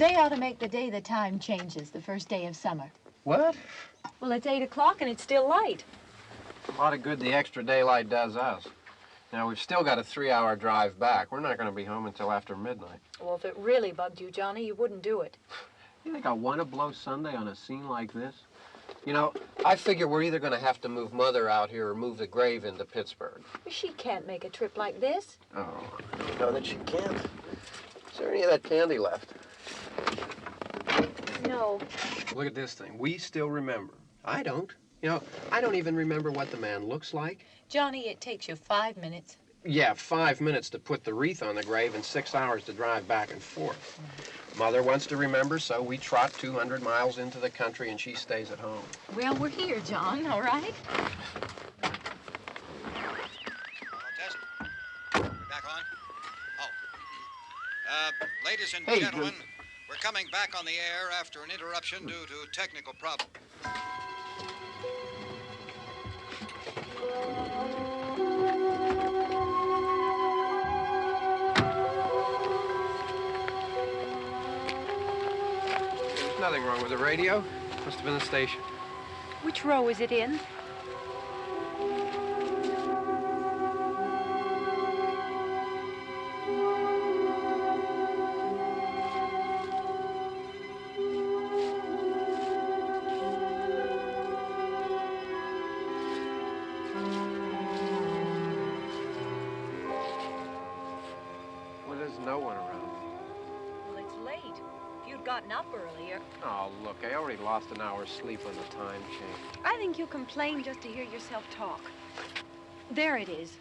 They ought to make the day the time changes, the first day of summer. What? Well, it's 8 o'clock and it's still light. A lot of good the extra daylight does us. Now, we've still got a 3-hour drive back. We're not going to be home until after midnight. Well, if it really bugged you, Johnny, you wouldn't do it. You think I want to blow Sunday on a scene like this? You know, I figure we're either going to have to move Mother out here or move the grave into Pittsburgh. She can't make a trip like this. Oh, I know that she can't. Is there any of that candy left? No. Look at this thing. We still remember. I don't. You know, I don't even remember what the man looks like. Johnny, it takes you 5 minutes. Yeah, 5 minutes to put the wreath on the grave and 6 hours to drive back and forth. Mother wants to remember, so we trot 200 miles into the country and she stays at home. Well, we're here, John, all right? Test. We're back on? Oh. Ladies and gentlemen, we're coming back on the air after an interruption due to technical problems. There's nothing wrong with the radio. Must have been the station. Which row is it in? Well, there's no one around. Well, it's late. If you'd gotten up earlier. Oh, look, I already lost an hour's sleep on the time change. I think you complain just to hear yourself talk. There it is.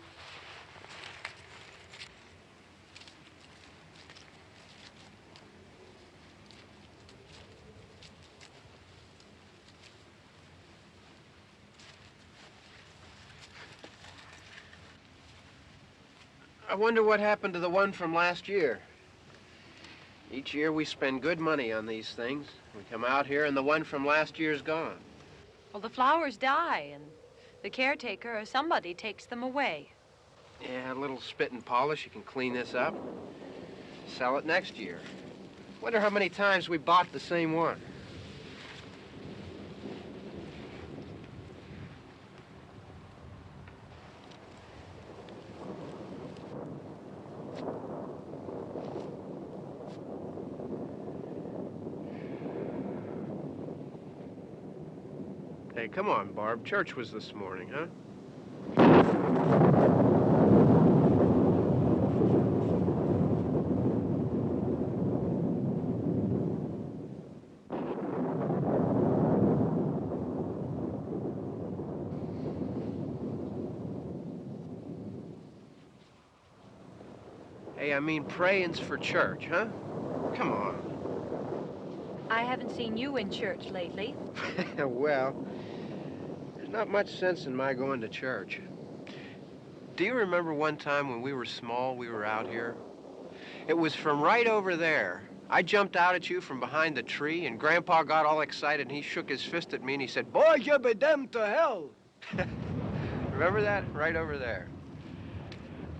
I wonder what happened to the one from last year. Each year we spend good money on these things. We come out here and the one from last year's gone. Well, the flowers die, and the caretaker or somebody takes them away. Yeah, a little spit and polish, you can clean this up. Sell it next year. Wonder how many times we bought the same one. Hey, come on, Barb. Church was this morning, huh? Hey, I mean, praying's for church, huh? Come on. I haven't seen you in church lately. Well, there's not much sense in my going to church. Do you remember one time when we were small, we were out here? It was from right over there. I jumped out at you from behind the tree, and Grandpa got all excited, and he shook his fist at me, and he said, "Boy, you be damned to hell." Remember that? Right over there.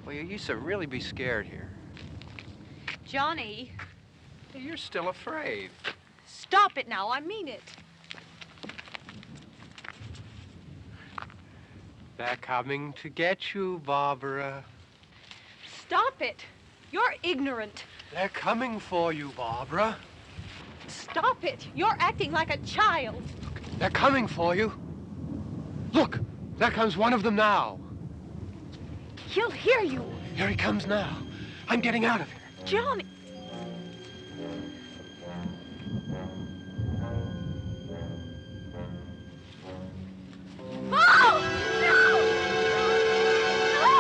Well, you used to really be scared here. Johnny. Hey, you're still afraid. Stop it now, I mean it. They're coming to get you, Barbara. Stop it. You're ignorant. They're coming for you, Barbara. Stop it. You're acting like a child. They're coming for you. Look, there comes one of them now. He'll hear you. Here he comes now. I'm getting out of here. Johnny. Oh! No! No!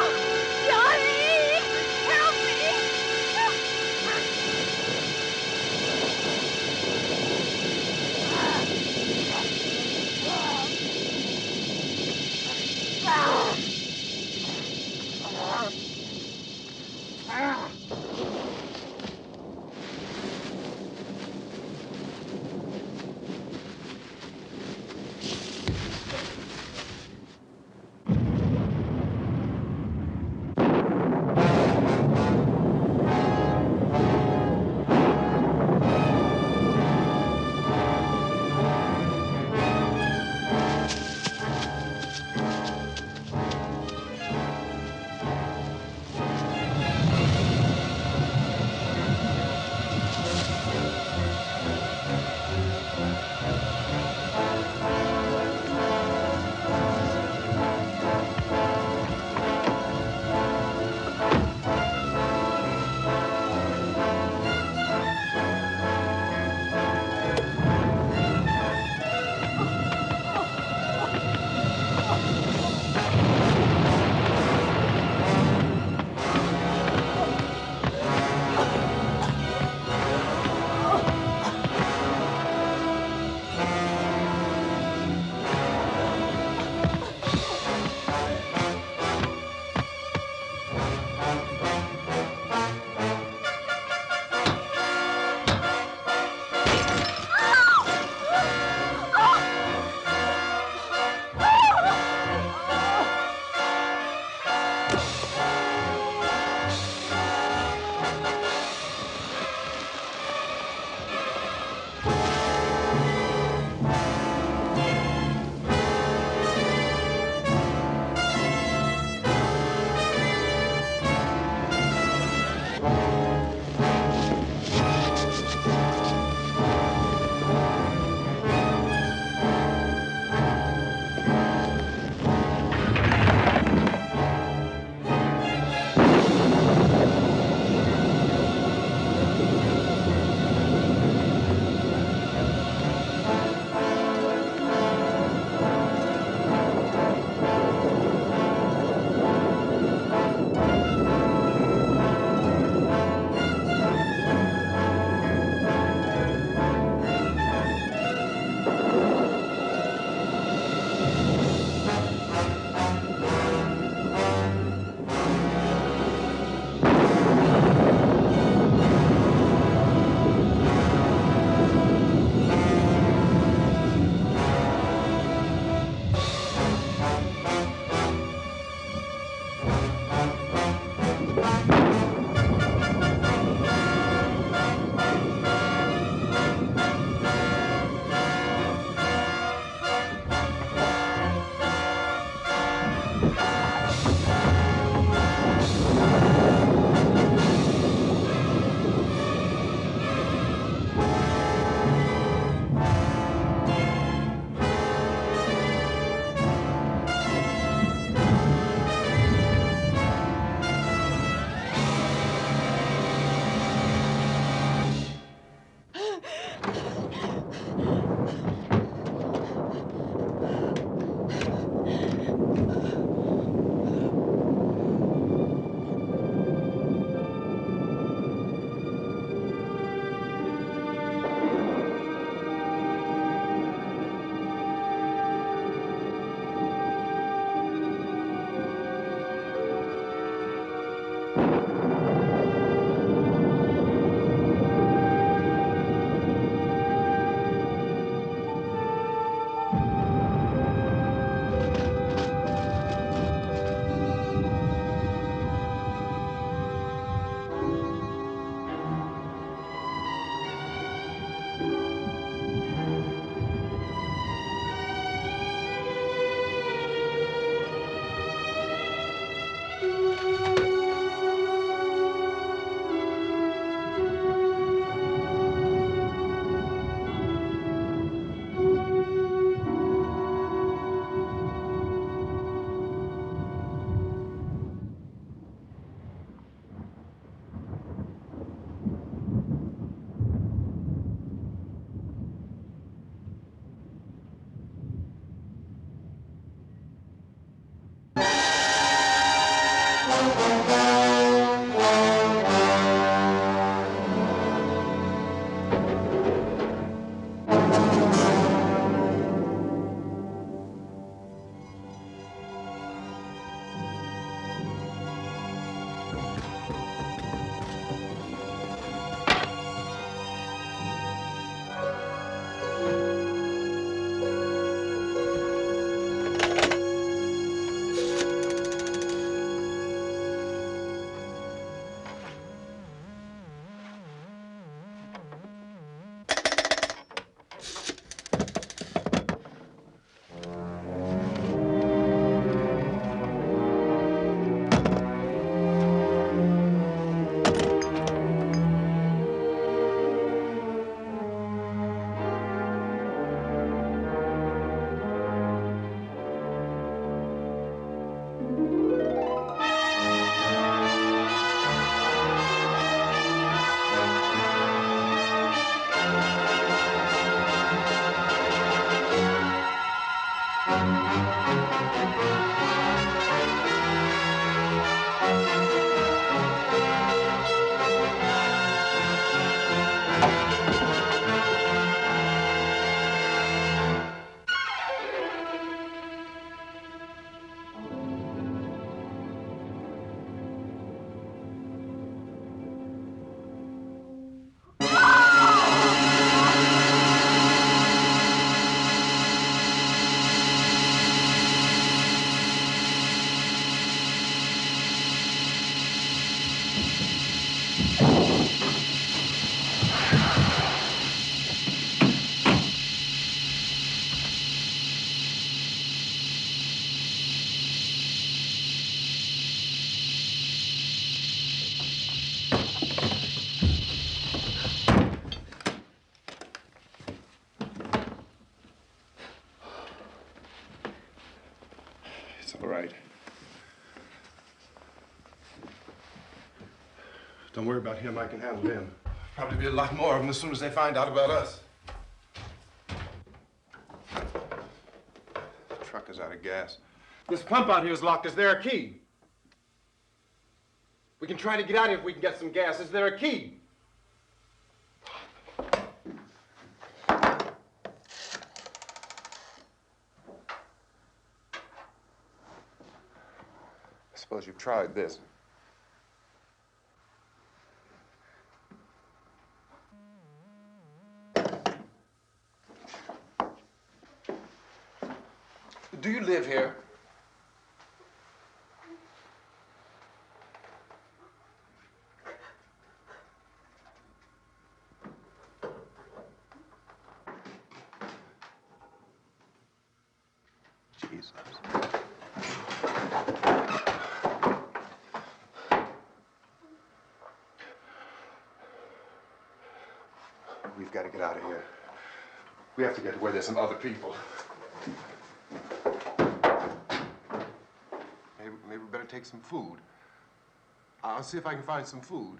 Johnny! Help me! All right. Don't worry about him. I can handle him. Probably be a lot more of them as soon as they find out about us. The truck is out of gas. This pump out here is locked. Is there a key? We can try to get out of here if we can get some gas. Is there a key? I suppose you've tried this. Do you live here? Jesus. We've got to get out of here. We have to get to where there's some other people. Maybe we better take some food. I'll see if I can find some food.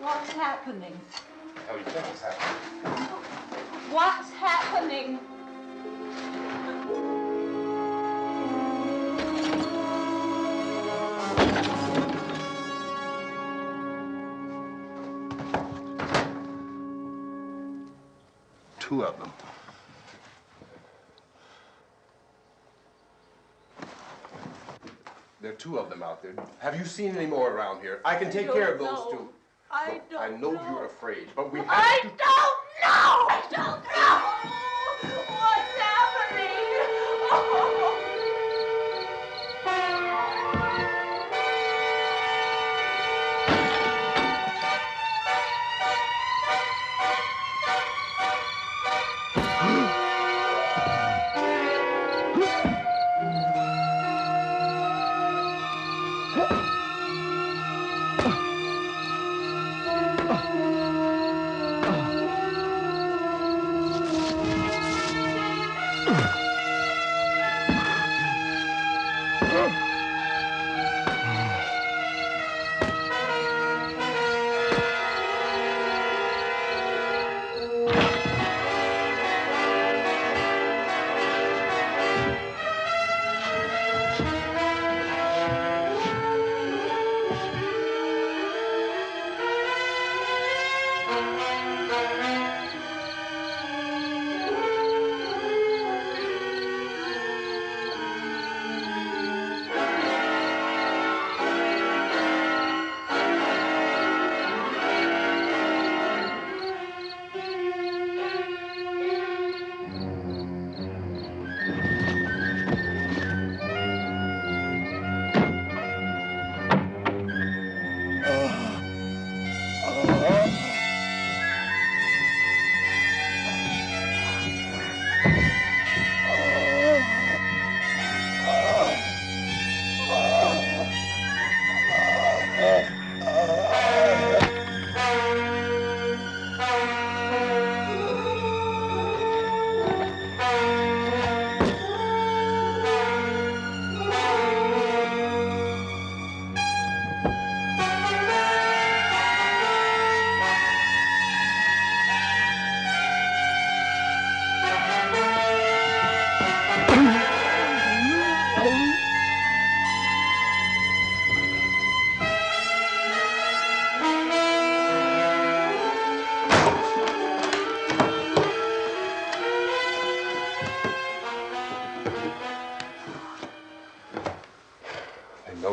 What's happening? How do you think it's happening? What's happening? Two of them. There are two of them out there. Have you seen any more around here? I can take care of those two. I don't I know you're afraid, but we have I to... don't know! I don't know! What's happening? Oh.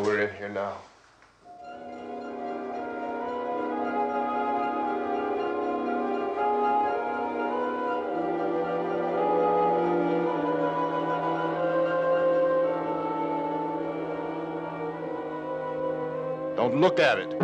we're in here now. Don't look at it.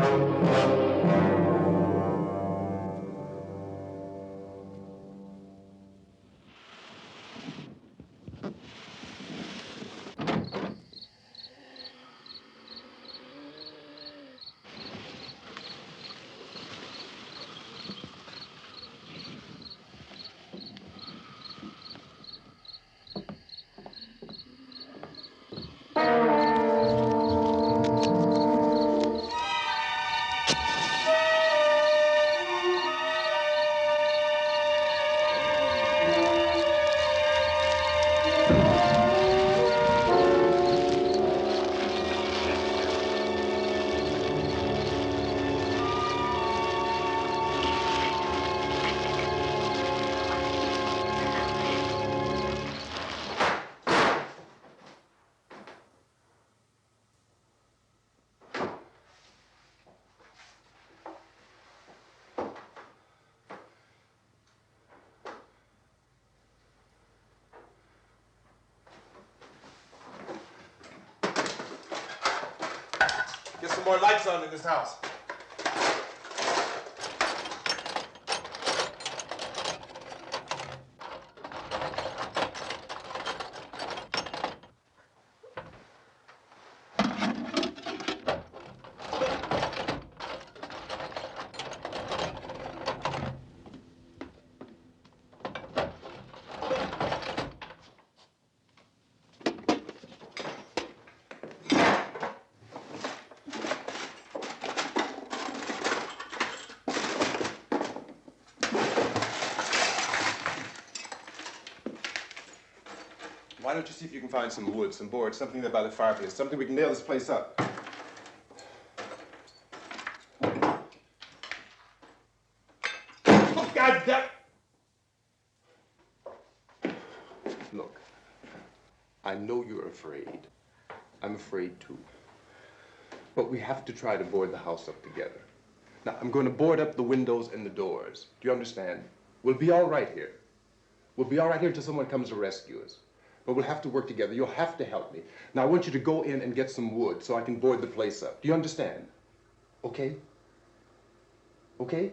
Get some more lights on in this house. Why don't you see if you can find some wood, some boards, something there by the fireplace, something we can nail this place up. Oh, God damn! Look, I know you're afraid. I'm afraid too. But we have to try to board the house up together. Now, I'm going to board up the windows and the doors. Do you understand? We'll be all right here. We'll be all right here until someone comes to rescue us. But we'll have to work together. You'll have to help me. Now, I want you to go in and get some wood so I can board the place up. Do you understand? Okay? Okay?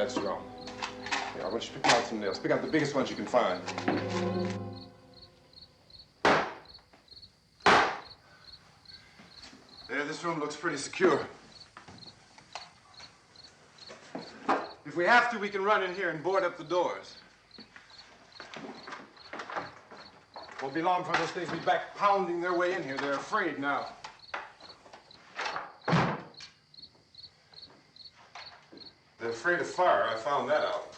that's wrong. Here, I want you to pick out some nails. Pick out the biggest ones you can find. There, this room looks pretty secure. If we have to, we can run in here and board up the doors. Won't be long before those things will be back pounding their way in here. They're afraid now. They're afraid of fire. I found that out.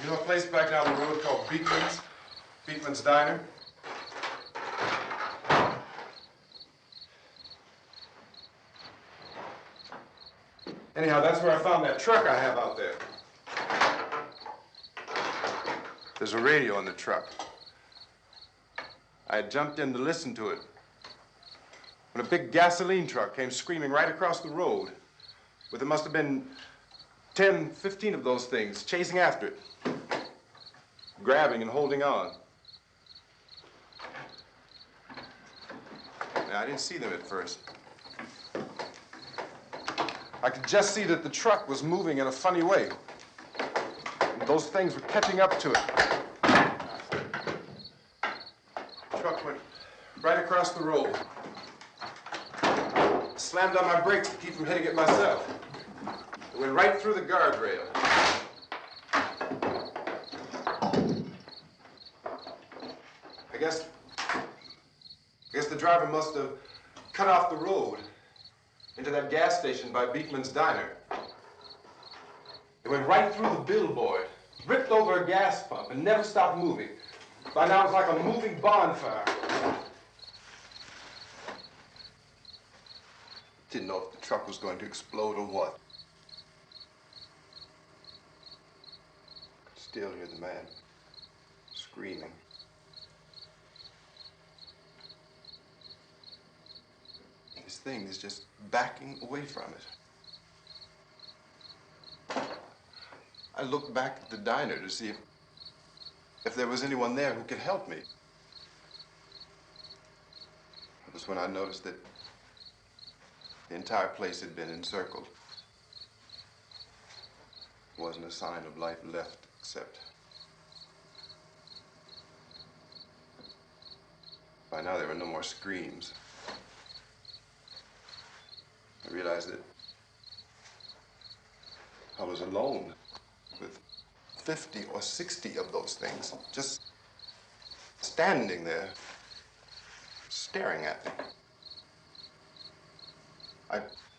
You know a place back down the road called Beekman's Diner? Anyhow, that's where I found that truck I have out there. There's a radio in the truck. I had jumped in to listen to it when a big gasoline truck came screaming right across the road with there must have been 10, 15 of those things chasing after it, grabbing and holding on. Now, I didn't see them at first. I could just see that the truck was moving in a funny way. And those things were catching up to it. The truck went right across the road. Slammed on my brakes to keep from hitting it myself. It went right through the guardrail. I guess the driver must have cut off the road into that gas station by Beekman's Diner. It went right through the billboard, ripped over a gas pump, and never stopped moving. By now, it was like a moving bonfire. Didn't know if the truck was going to explode or what. Could still hear the man screaming. This thing is just backing away from it. I looked back at the diner to see if there was anyone there who could help me. It was when I noticed that the entire place had been encircled. There wasn't a sign of life left except by now there were no more screams. I realized that I was alone with 50 or 60 of those things, just standing there, staring at me.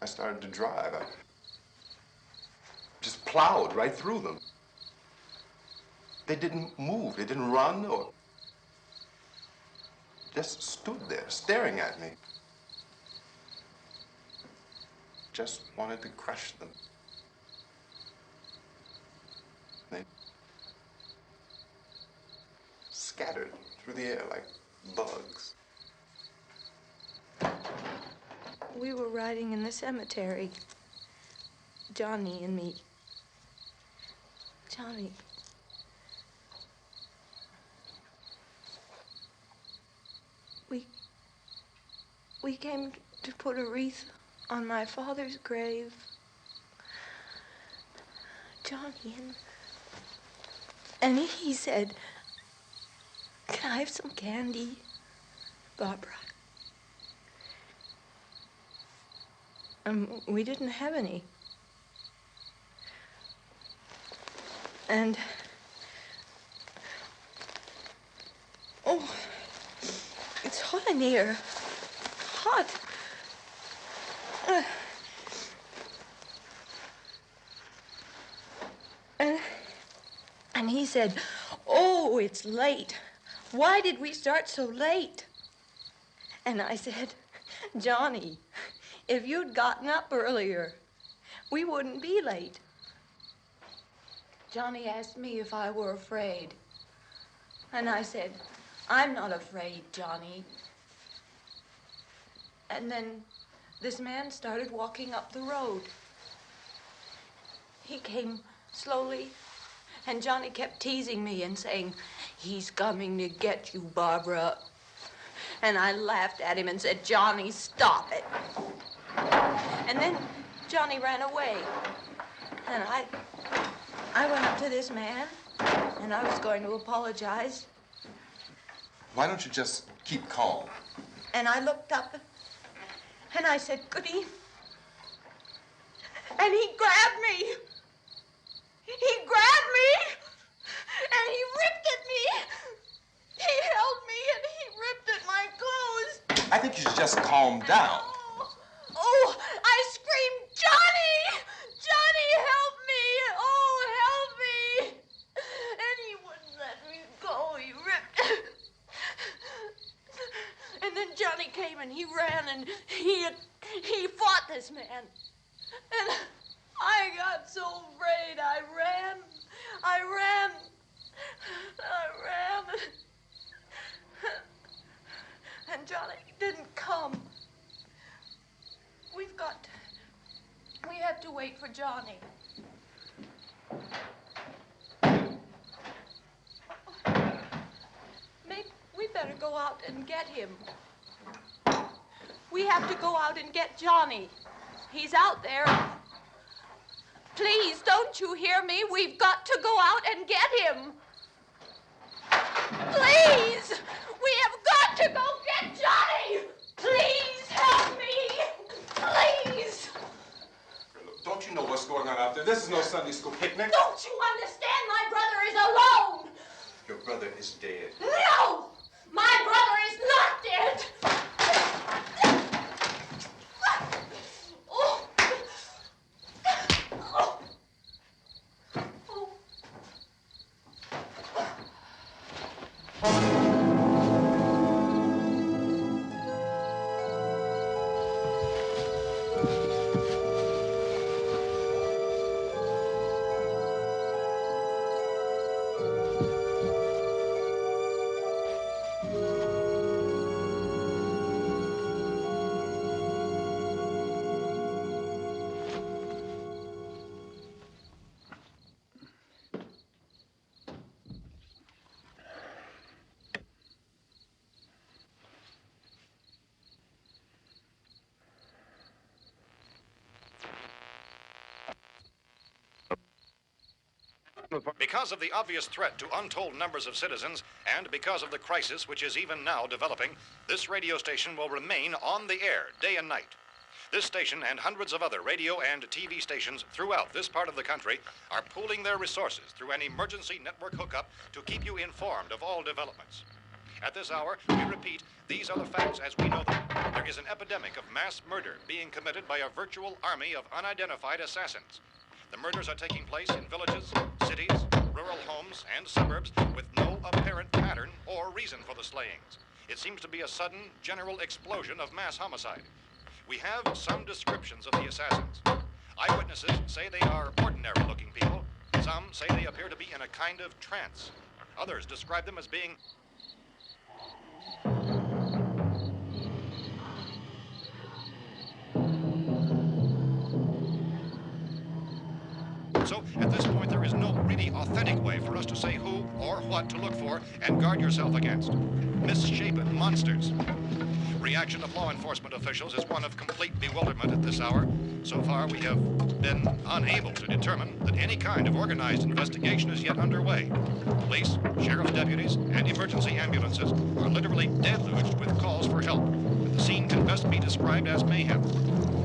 I started to drive. I just plowed right through them. They didn't move. They didn't run or just stood there, staring at me. Just wanted to crush them. They scattered through the air like bugs. We were riding in the cemetery, Johnny and me. Johnny. We came to put a wreath on my father's grave. Johnny, and he said, "Can I have some candy, Barbara?" We didn't have any. And, oh, it's hot in here. Hot. And he said, "Oh, it's late. Why did we start so late?" And I said, "Johnny, if you'd gotten up earlier, we wouldn't be late." Johnny asked me if I were afraid. And I said, "I'm not afraid, Johnny." And then this man started walking up the road. He came slowly, and Johnny kept teasing me and saying, "He's coming to get you, Barbara." And I laughed at him and said, "Johnny, stop it." And then Johnny ran away. And I went up to this man, and I was going to apologize. Why don't you just keep calm? And I looked up, and I said, "Goody." And he grabbed me. He grabbed me, and he ripped at me. He held me, and he ripped at my clothes. I think you should just calm down. Oh, I screamed, "Johnny! Johnny, help me! Oh, help me!" And he wouldn't let me go. He ripped. And then Johnny came and he ran and he fought this man. And I got so afraid. I ran. And Johnny didn't come. We have to wait for Johnny. Maybe we better go out and get him. We have to go out and get Johnny. He's out there. Please, don't you hear me? We've got to go out and get him. Please! We have got to go get Johnny! Please help me! Please! Don't you know what's going on out there? This is no Sunday school picnic. Don't you understand? My brother is alone! Your brother is dead. No! My brother is not dead! Oh. Oh. Oh. Because of the obvious threat to untold numbers of citizens, and because of the crisis which is even now developing, this radio station will remain on the air day and night. This station and hundreds of other radio and TV stations throughout this part of the country are pooling their resources through an emergency network hookup to keep you informed of all developments. At this hour, we repeat, these are the facts as we know them. There is an epidemic of mass murder being committed by a virtual army of unidentified assassins. The murders are taking place in villages, cities, rural homes, and suburbs with no apparent pattern or reason for the slayings. It seems to be a sudden, general explosion of mass homicide. We have some descriptions of the assassins. Eyewitnesses say they are ordinary-looking people. Some say they appear to be in a kind of trance. Others describe them as being So, at this point, there is no really authentic way for us to say who or what to look for and guard yourself against. Misshapen monsters. Reaction of law enforcement officials is one of complete bewilderment at this hour. So far, we have been unable to determine that any kind of organized investigation is yet underway. Police, sheriff's deputies, and emergency ambulances are literally deluged with calls for help. The scene can best be described as mayhem.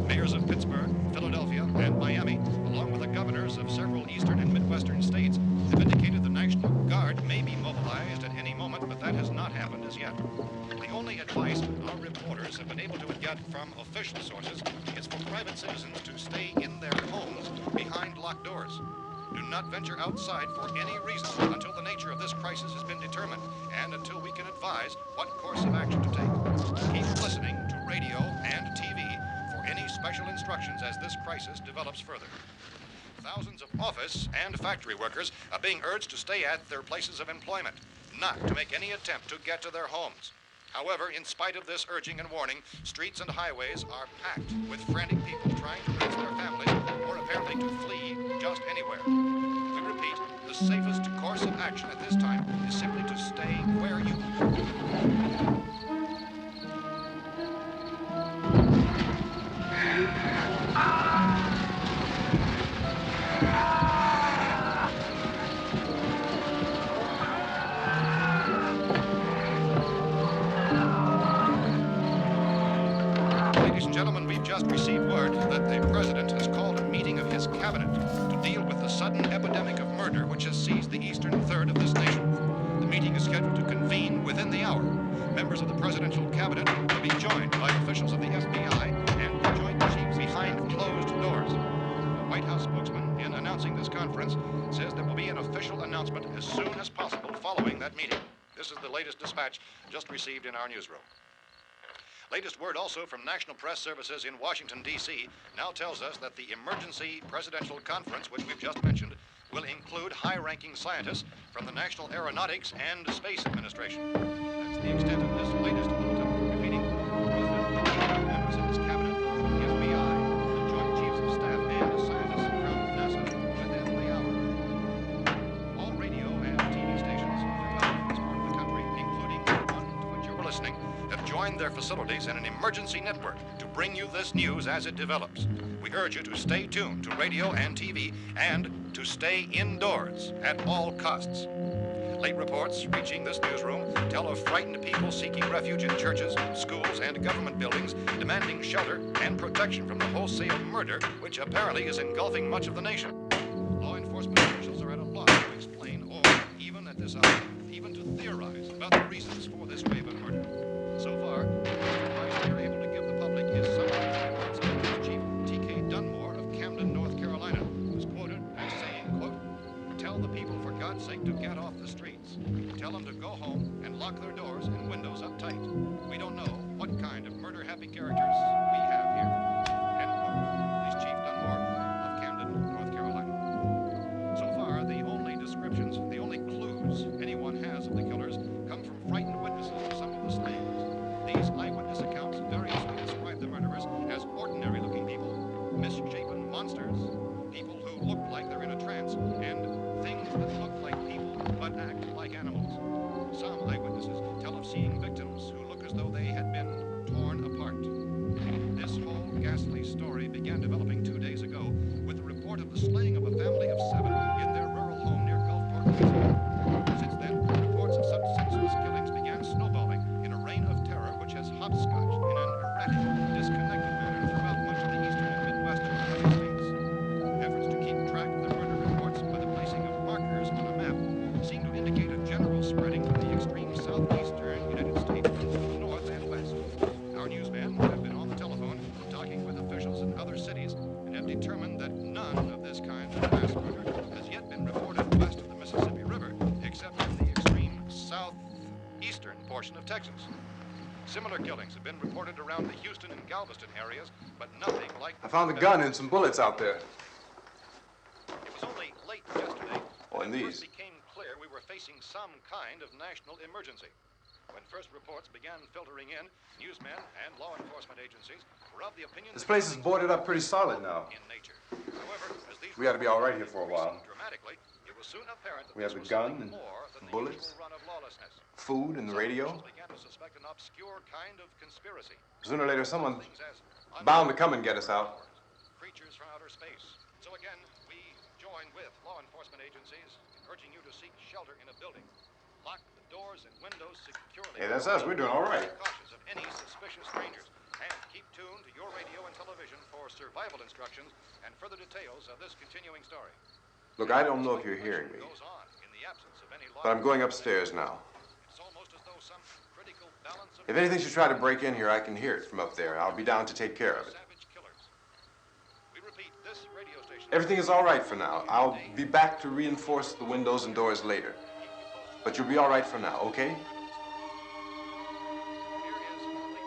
Mayors of Pittsburgh, Philadelphia, and Miami, along with the governors of several eastern and midwestern states, have indicated the National Guard may be mobilized at any moment, but that has not happened as yet. The only advice our reporters have been able to get from official sources is for private citizens to stay in their homes behind locked doors. Do not venture outside for any reason until the nature of this crisis has been determined and until we can advise what course of action to take. Keep listening to radio and TV for any special instructions as this crisis develops further. Thousands of office and factory workers are being urged to stay at their places of employment, not to make any attempt to get to their homes. However, in spite of this urging and warning, streets and highways are packed with frantic people trying to reach their families or apparently to flee just anywhere. We repeat, the safest course of action at this time is simply to stay where you Ladies and gentlemen, we've just received word that the President has called a meeting of his cabinet to deal with the sudden epidemic of murder which has seized the eastern third of this nation. The meeting is scheduled to convene within the hour. Members of the presidential cabinet will be joined by officials of the FBI and the Joint Chiefs behind closed doors. The White House spokesman, in announcing this conference, says there will be an official announcement as soon as possible following that meeting. This is the latest dispatch just received in our newsroom. Latest word also from National Press Services in Washington, D.C. now tells us that the emergency presidential conference, which we've just mentioned, will include high-ranking scientists from the National Aeronautics and Space Administration. That's the extent of this latest bulletin. Repeating, the President, members of his cabinet, the FBI, the Joint Chiefs of Staff, and scientists from NASA within the hour. All radio and TV stations throughout this part of the country, including the one to which you're listening, have joined their facilities in an emergency network to bring you this news as it develops. We urge you to stay tuned to radio and TV and to stay indoors at all costs. Late reports reaching this newsroom tell of frightened people seeking refuge in churches, schools, and government buildings, demanding shelter and protection from the wholesale murder which apparently is engulfing much of the nation. Law enforcement officials are at a loss to explain or, even at this hour, even to theorize about the reasons for this wave of murder. So far, the advice we are able to give the public is summarized by words of Police Chief T.K. Dunmore of Camden, North Carolina, who's quoted as saying, quote, "Tell the people, for God's sake, to get off the streets. Tell them to go home and lock their doors and windows up tight. We don't know what kind of murder-happy characters we have here." End quote. Police Chief Dunmore of Camden, North Carolina. So far, the only descriptions, the only clues anyone has of the killers come from frightened witnesses of some of the slayings. These eyewitness accounts variously describe the murderers as ordinary-looking people, misshapen monsters, people who look like they're in a trance, and things that look like people but act like animals. Some eyewitnesses tell of seeing victims who look as though they had been torn apart. This whole ghastly story began developing 2 days ago with the report of the slaying of a family of 7 in their rural home near Gulfport, Louisiana. Since then, reports of such senseless killings began snowballing in a reign of terror which has hopscotched in an erratic, disconnected manner throughout much of the eastern and midwestern United States. Efforts to keep track of the murder reports by the placing of markers on a map seem to indicate a general spreading from the extreme southeastern United States to the north and west. Our newsmen have been on the telephone talking with officials in other cities and have determined that none of this kind of mass murder has yet been reported west of the Mississippi River, except in the extreme southeastern portion of Texas. Similar killings have been reported around the Houston and Galveston areas, but nothing like... I found a gun and some bullets out there. It was only late yesterday Oh, and that it these. first became clear we were facing some kind of national emergency. When first reports began filtering in, newsmen and law enforcement agencies were of the opinion This that place is killings boarded were up pretty solid now. in nature. However, as these We ought to be all right here reports for a while. increased dramatically, it was soon apparent that We have this the was gun something and more than the bullets, usual run of lawlessness. food and the Some radio. officials began to suspect an obscure kind of conspiracy. Sooner or later, someone Things as bound to come and get us out. creatures from outer space. So again, we join with law enforcement agencies in urging you to seek shelter in a building. Lock the doors and windows securely. Hey, that's us. We're doing all right. Be cautious of any suspicious strangers. And keep tuned to your radio and television for survival instructions and further details of this continuing story. Look, I don't know if you're hearing me, Goes on in the absence of any law. but I'm going upstairs now. It's almost as though some critical balance of If anything should try to break in here, I can hear it from up there. I'll be down to take care of it. savage killers. We repeat, this radio station. Everything is all right for now. I'll be back to reinforce the windows and doors later. But you'll be all right for now, okay?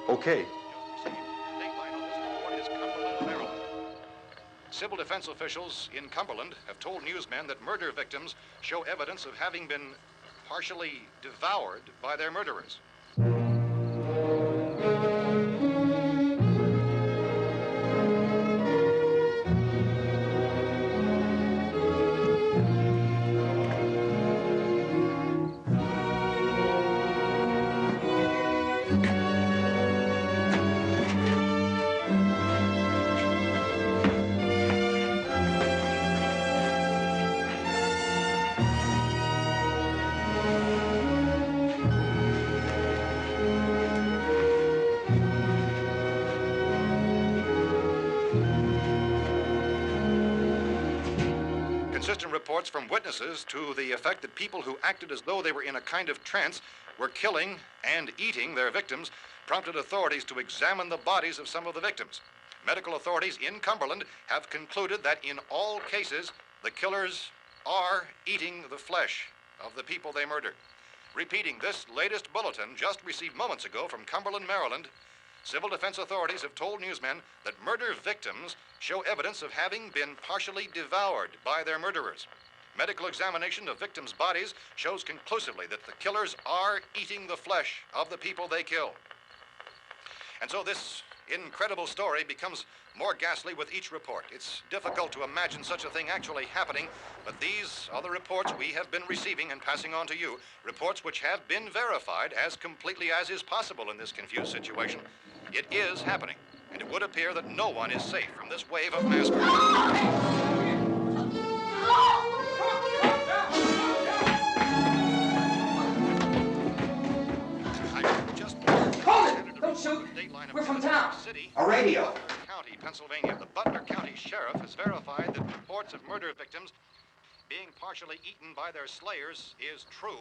Okay. Civil defense officials in Cumberland have told newsmen that murder victims show evidence of having been partially devoured by their murderers. Inconsistent reports from witnesses to the effect that people who acted as though they were in a kind of trance were killing and eating their victims prompted authorities to examine the bodies of some of the victims. Medical authorities in Cumberland have concluded that in all cases, the killers are eating the flesh of the people they murdered. Repeating this latest bulletin just received moments ago from Cumberland, Maryland, civil defense authorities have told newsmen that murder victims show evidence of having been partially devoured by their murderers. Medical examination of victims' bodies shows conclusively that the killers are eating the flesh of the people they kill. And so this incredible story becomes more ghastly with each report. It's difficult to imagine such a thing actually happening, but these are the reports we have been receiving and passing on to you, reports which have been verified as completely as is possible in this confused situation. It is happening, and it would appear that no one is safe from this wave of mass murder. Don't shoot. We're from town. A radio. County, Pennsylvania. The Butler County Sheriff has verified that reports of murder victims being partially eaten by their slayers is true.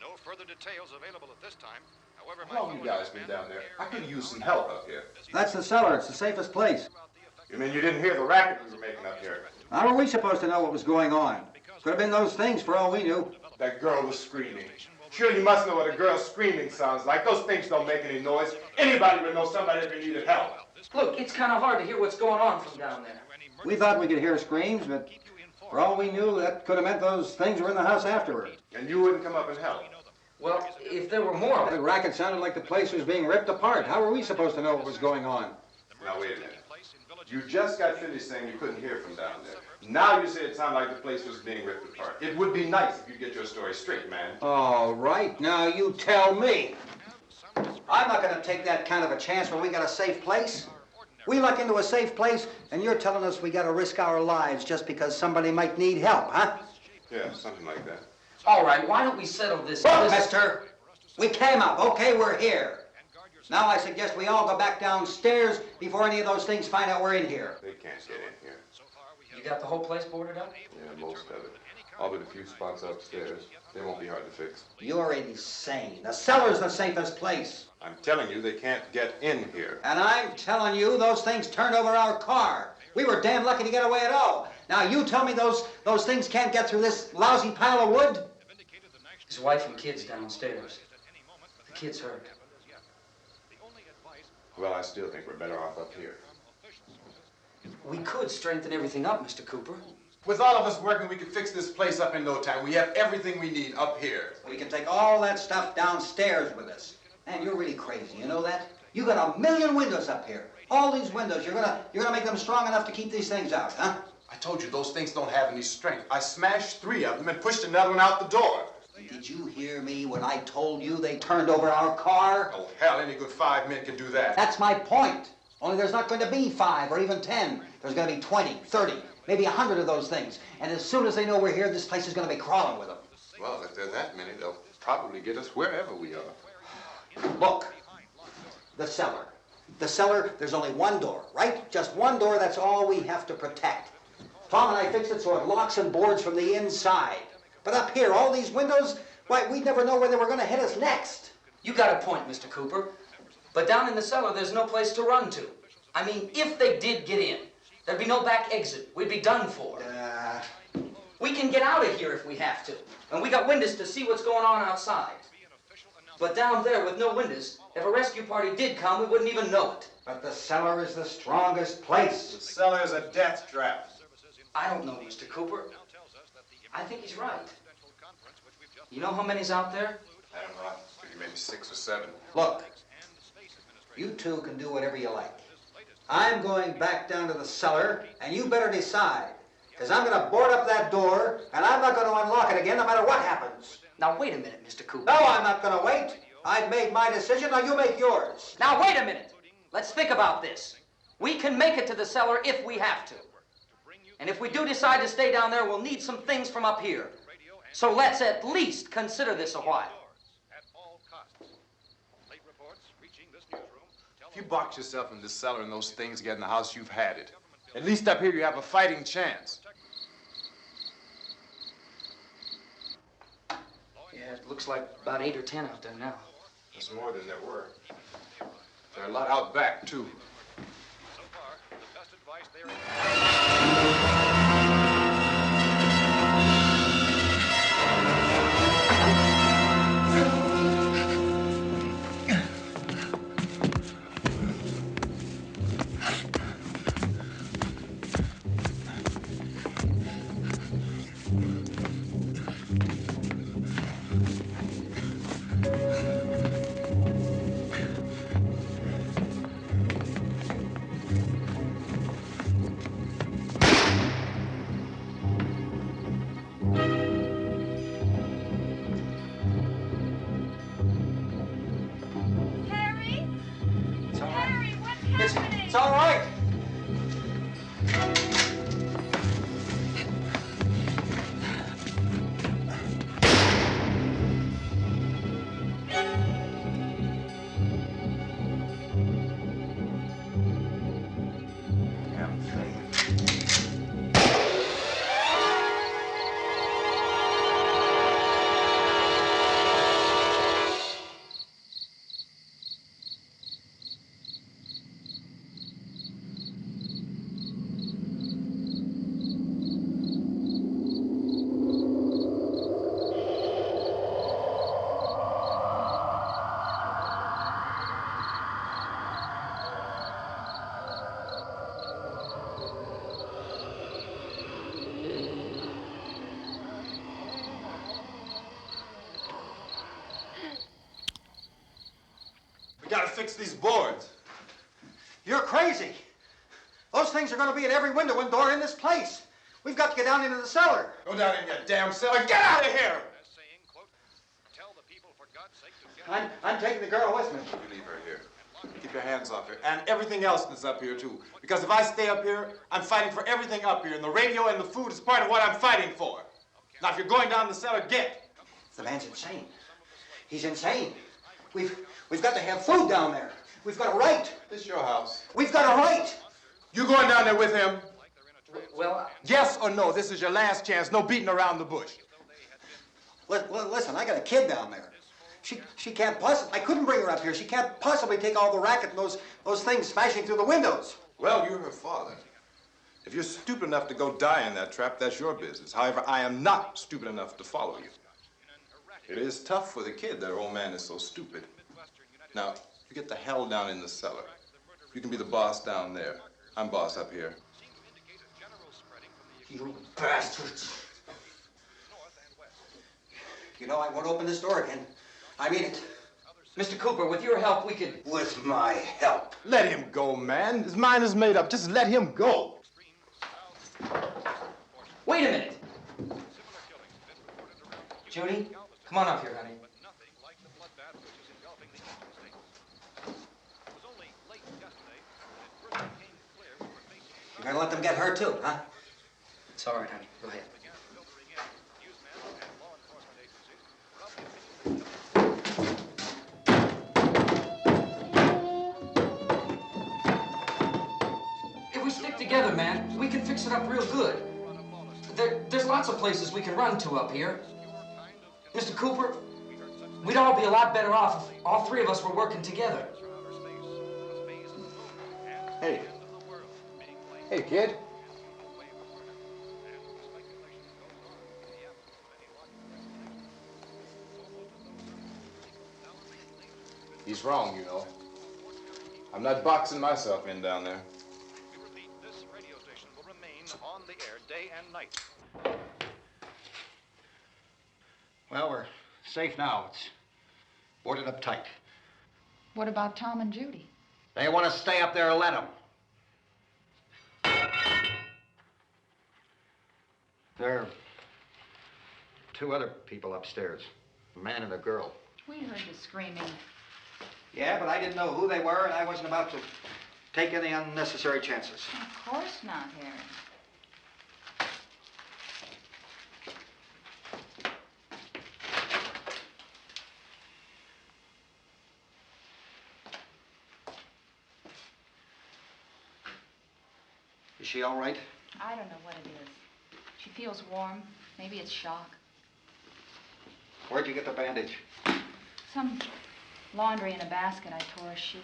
No further details available at this time. However, How long you guys been down there? I could use some help up here. That's the cellar. It's the safest place. You mean you didn't hear the racket we were making up here? How are we supposed to know what was going on? Could have been those things for all we knew. That girl was screaming. Sure, you must know what a girl screaming sounds like. Those things don't make any noise. Anybody would know somebody ever needed help. Look, it's kind of hard to hear what's going on from down there. We thought we could hear screams, but for all we knew, that could have meant those things were in the house afterward. And you wouldn't come up and help? Well, if there were more of The it. racket sounded like the place was being ripped apart. How were we supposed to know what was going on? Now, wait a minute. You just got finished saying you couldn't hear from down there. Now you say it sounded like the place was being ripped apart. It would be nice if you get your story straight, man. All right, now you tell me. I'm not going to take that kind of a chance when we got a safe place. We luck into a safe place, and you're telling us we got to risk our lives just because somebody might need help, huh? Yeah, something like that. All right, why don't we settle this? Look, mister, we came up. Okay, we're here. Now I suggest we all go back downstairs before any of those things find out we're in here. They can't get in here. You got the whole place boarded up? Yeah, most of it. All but a few spots upstairs. They won't be hard to fix. You're insane. The cellar's the safest place. I'm telling you, they can't get in here. And I'm telling you, those things turned over our car. We were damn lucky to get away at all. Now you tell me those things can't get through this lousy pile of wood? His wife and kids downstairs. The kid's hurt. Well, I still think we're better off up here. We could strengthen everything up, Mr. Cooper. With all of us working, we could fix this place up in no time. We have everything we need up here. We can take all that stuff downstairs with us. Man, you're really crazy, you know that? You got 1,000,000 windows up here. All these windows, you're gonna make them strong enough to keep these things out, huh? I told you those things don't have any strength. I smashed 3 of them and pushed another one out the door. Did you hear me when I told you they turned over our car? Oh, hell, any good 5 men can do that. That's my point. Only there's not going to be 5 or even 10. There's going to be 20, 30, maybe 100 of those things. And as soon as they know we're here, this place is going to be crawling with them. Well, if there are that many, they'll probably get us wherever we are. Look, the cellar. The cellar, there's only one door, right? Just one door, that's all we have to protect. Tom and I fixed it so it locks and boards from the inside. But up here, all these windows, why, we'd never know where they were going to hit us next. You got a point, Mr. Cooper. But down in the cellar, there's no place to run to. I mean, if they did get in, there'd be no back exit. We'd be done for. We can get out of here if we have to. And we got windows to see what's going on outside. But down there with no windows, if a rescue party did come, we wouldn't even know it. But the cellar is the strongest place. The cellar is a death trap. I don't know, Mr. Cooper. I think he's right. You know how many's out there? I don't know. Maybe 6 or 7. Look, you two can do whatever you like. I'm going back down to the cellar, and you better decide. Because I'm going to board up that door, and I'm not going to unlock it again no matter what happens. Now, wait a minute, Mr. Cooper. No, I'm not going to wait. I've made my decision, now you make yours. Now, wait a minute. Let's think about this. We can make it to the cellar if we have to. And if we do decide to stay down there, we'll need some things from up here. So let's at least consider this a while. If you box yourself in this cellar and those things get in the house, you've had it. At least up here, you have a fighting chance. Yeah, it looks like about 8 or 10 out there now. There's more than there were. There are a lot out back, too. So far, the best advice there is... It's all right. Damn thing. We gotta fix these boards. You're crazy. Those things are going to be at every window and door in this place. We've got to get down into the cellar. Go down in your damn cellar. Get out of here! saying, quote, tell the people for God's sake to get... I'm taking the girl with me. You leave her here. Keep your hands off her. And everything else that's up here, too. Because if I stay up here, I'm fighting for everything up here. And the radio and the food is part of what I'm fighting for. Now, if you're going down the cellar, get. The man's insane. He's insane. We've got to have food down there. We've got a right. This is your house. We've got a right. You going down there with him? Well, Yes or no? This is your last chance. No beating around the bush. Listen, I got a kid down there. She can't possibly. I couldn't bring her up here. She can't possibly take all the racket and those things smashing through the windows. Well, you're her father. If you're stupid enough to go die in that trap, that's your business. However, I am not stupid enough to follow you. It is tough for the kid that her old man is so stupid. Now, you get the hell down in the cellar. You can be the boss down there. I'm boss up here. You bastards. You know, I won't open this door again. I mean it. Mr. Cooper, with your help, we could... With my help. Let him go, man. His mind is made up. Just let him go. Wait a minute. Judy, come on up here, honey. You're gonna let them get hurt too, huh? It's all right, honey. Go ahead. If we stick together, man, we can fix it up real good. There's lots of places we can run to up here. Mr. Cooper, we'd all be a lot better off if all three of us were working together. Hey. Hey, kid. He's wrong, you know. I'm not boxing myself in down there. We repeat, this radio station will remain on the air day and night. Well, we're safe now. It's boarded up tight. What about Tom and Judy? They want to stay up there, let them. There are two other people upstairs, a man and a girl. We heard the screaming. Yeah, but I didn't know who they were, and I wasn't about to take any unnecessary chances. Of course not, Harry. Is she all right? I don't know what it is. She feels warm. Maybe it's shock. Where'd you get the bandage? Some laundry in a basket. I tore a sheet.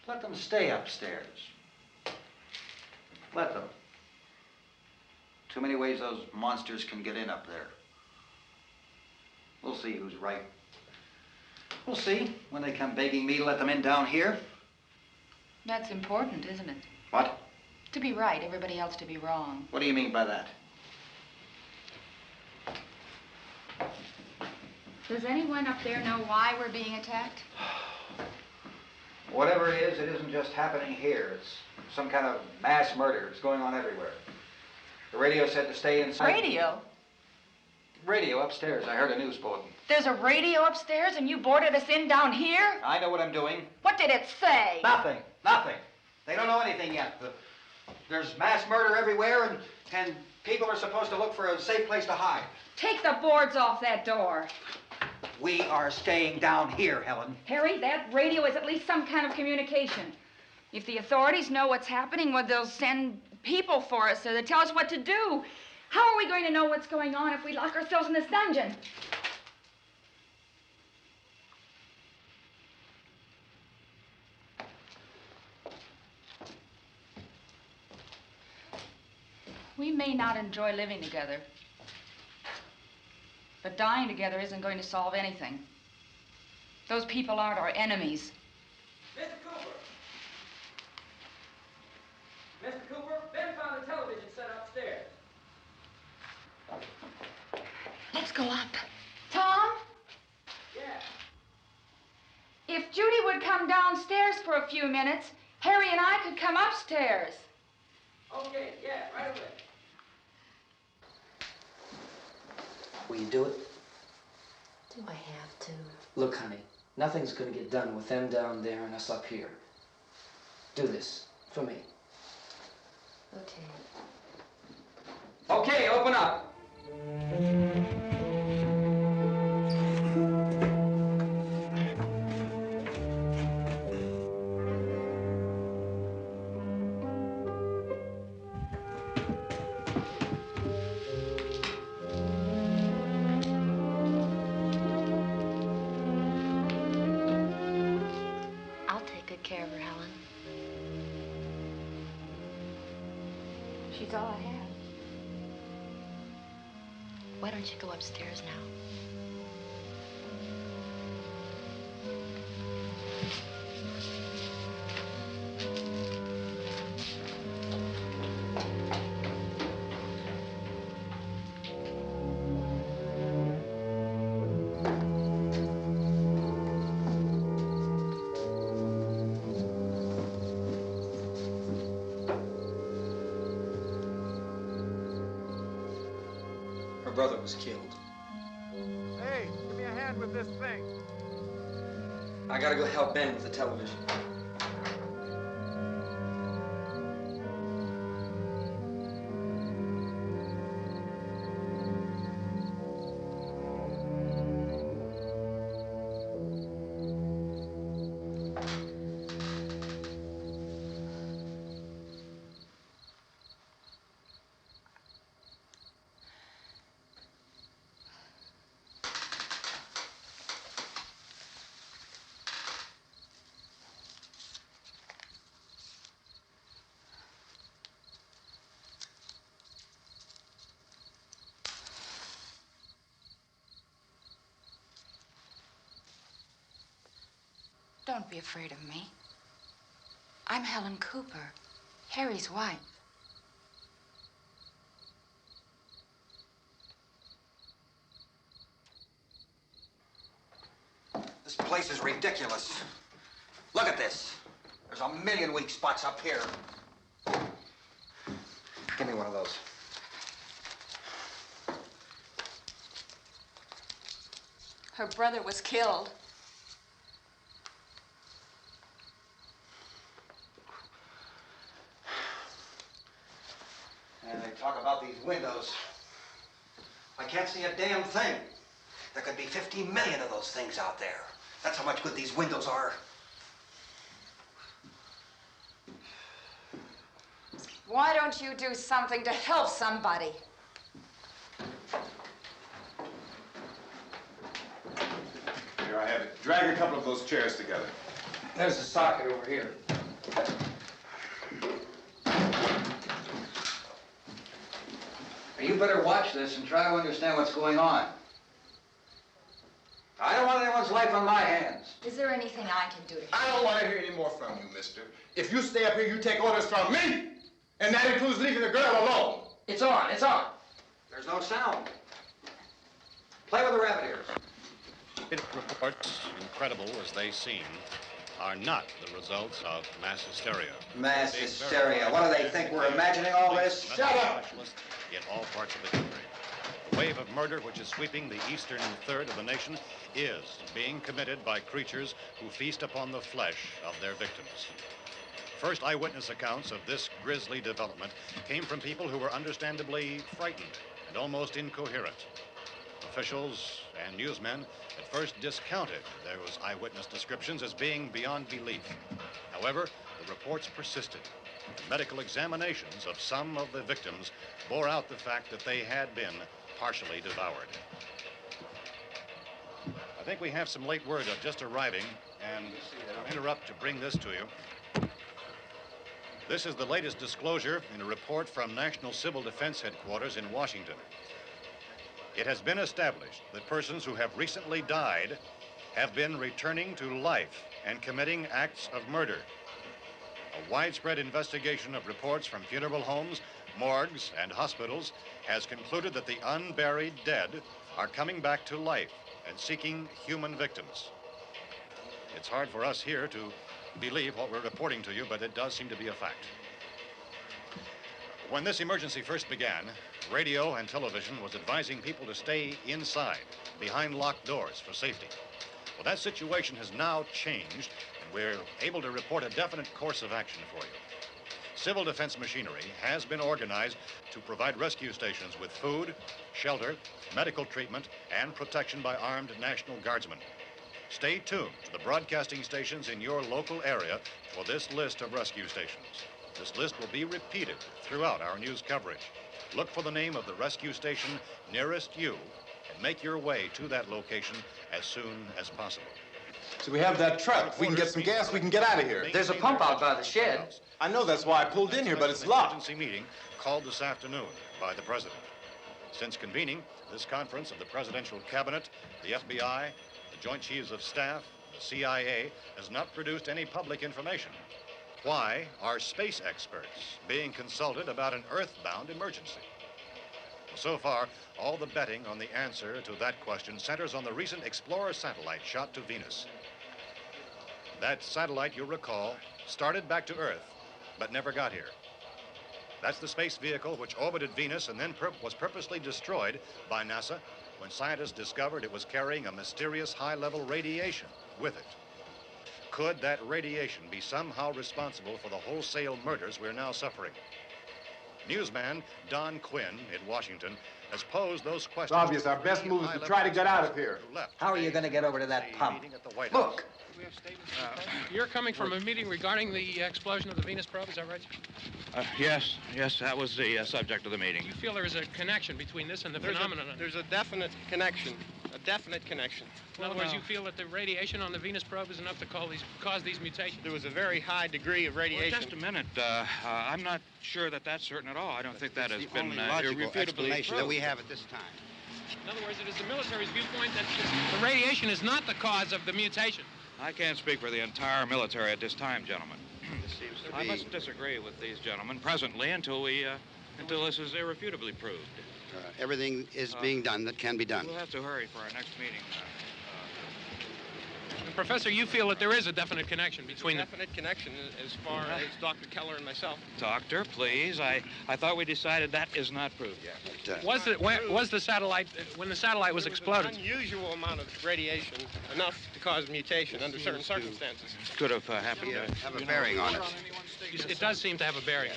Let them stay upstairs. Let them. Too many ways those monsters can get in up there. We'll see who's right. We'll see when they come begging me to let them in down here. That's important, isn't it? What? To be right, everybody else to be wrong. What do you mean by that? Does anyone up there know why we're being attacked? Whatever it isn't just happening here. It's some kind of mass murder. It's going on everywhere. The radio said to stay inside. Radio? Radio upstairs. I heard a news bulletin. There's a radio upstairs and you boarded us in down here? I know what I'm doing. What did it say? Nothing. Nothing. They don't know anything yet. There's mass murder everywhere, and people are supposed to look for a safe place to hide. Take the boards off that door. We are staying down here, Helen. Harry, that radio is at least some kind of communication. If the authorities know what's happening, well, they'll send people for us so they tell us what to do. How are we going to know what's going on if we lock ourselves in this dungeon? We may not enjoy living together, but dying together isn't going to solve anything. Those people aren't our enemies. Mr. Cooper! Mr. Cooper, Ben found the television set upstairs. Let's go up. Tom? Yeah. If Judy would come downstairs for a few minutes, Harry and I could come upstairs. Okay, yeah, right away. Will you do it? Do I have to? Look, honey, nothing's gonna get done with them down there and us up here. Do this for me. Okay. Okay, open up. I'll take good care of her, Helen. She's all I have. Why don't you go upstairs now? Her brother was killed. Hey, give me a hand with this thing. I gotta go help Ben with the television. Don't be afraid of me. I'm Helen Cooper, Harry's wife. This place is ridiculous. Look at this. There's a million weak spots up here. Give me one of those. Her brother was killed. And they talk about these windows. I can't see a damn thing. There could be 15 million of those things out there. That's how much good these windows are. Why don't you do something to help somebody? Here, I have it. Drag a couple of those chairs together. There's the socket over here. You better watch this and try to understand what's going on. I don't want anyone's life on my hands. Is there anything I can do to help? I don't want to hear any more from you, mister. If you stay up here, you take orders from me. And that includes leaving the girl alone. It's on, it's on. There's no sound. Play with the rabbit ears. Reports, incredible as they seem, are not the results of mass hysteria. Mass hysteria. What do they think? We're imagining all this? Shut up! In all parts of the country. The wave of murder which is sweeping the eastern third of the nation is being committed by creatures who feast upon the flesh of their victims. First eyewitness accounts of this grisly development came from people who were understandably frightened and almost incoherent. Officials and newsmen at first discounted those eyewitness descriptions as being beyond belief. However, the reports persisted. The medical examinations of some of the victims bore out the fact that they had been partially devoured. I think we have some late word of just arriving, and I'll interrupt to bring this to you. This is the latest disclosure in a report from National Civil Defense Headquarters in Washington. It has been established that persons who have recently died have been returning to life and committing acts of murder. A widespread investigation of reports from funeral homes, morgues, and hospitals has concluded that the unburied dead are coming back to life and seeking human victims. It's hard for us here to believe what we're reporting to you, but it does seem to be a fact. When this emergency first began, radio and television was advising people to stay inside, behind locked doors for safety. Well, that situation has now changed, and we're able to report a definite course of action for you. Civil defense machinery has been organized to provide rescue stations with food, shelter, medical treatment, and protection by armed National Guardsmen. Stay tuned to the broadcasting stations in your local area for this list of rescue stations. This list will be repeated throughout our news coverage. Look for the name of the rescue station nearest you and make your way to that location as soon as possible. So we have that truck. If we can get some gas, we can get out of here. There's a pump out by the shed. I know, that's why I pulled in here, but it's locked. Emergency meeting called this afternoon by the president. Since convening this conference of the presidential cabinet, the FBI, the Joint Chiefs of Staff, the CIA has not produced any public information. Why are space experts being consulted about an earthbound emergency? So far, all the betting on the answer to that question centers on the recent Explorer satellite shot to Venus. That satellite, you'll recall, started back to Earth, but never got here. That's the space vehicle which orbited Venus and then was purposely destroyed by NASA when scientists discovered it was carrying a mysterious high-level radiation with it. Could that radiation be somehow responsible for the wholesale murders we're now suffering? Newsman Don Quinn in Washington has posed those questions. It's obvious our best move is to try to get out of here. How are you going to get over to that pump? Look! You're coming from a meeting regarding the explosion of the Venus probe, is that right? Yes, that was the subject of the meeting. You feel there is a connection between this and the phenomenon? There's a definite connection. A definite connection. In other words, you feel that the radiation on the Venus probe is enough to cause these mutations? There was a very high degree of radiation. Well, just a minute. I'm not sure that that's certain at all. I don't think that has been logical irrefutably explanation proved. that we have at this time. In other words, it is the military's viewpoint that the radiation is not the cause of the mutation. I can't speak for the entire military at this time, gentlemen. This seems to I be... must disagree with these gentlemen presently until this is irrefutably proved. everything is being done that can be done. We'll have to hurry for our next meeting. Professor, you feel that there is a definite connection between them? Definite connection as far as Dr. Keller and myself. Doctor, please. I thought we decided that is not proved yet. But, was the satellite, when the satellite was exploded? An unusual amount of radiation, enough to cause mutation under certain circumstances. Could have happened. Have a bearing on it. It does seem to have a bearing.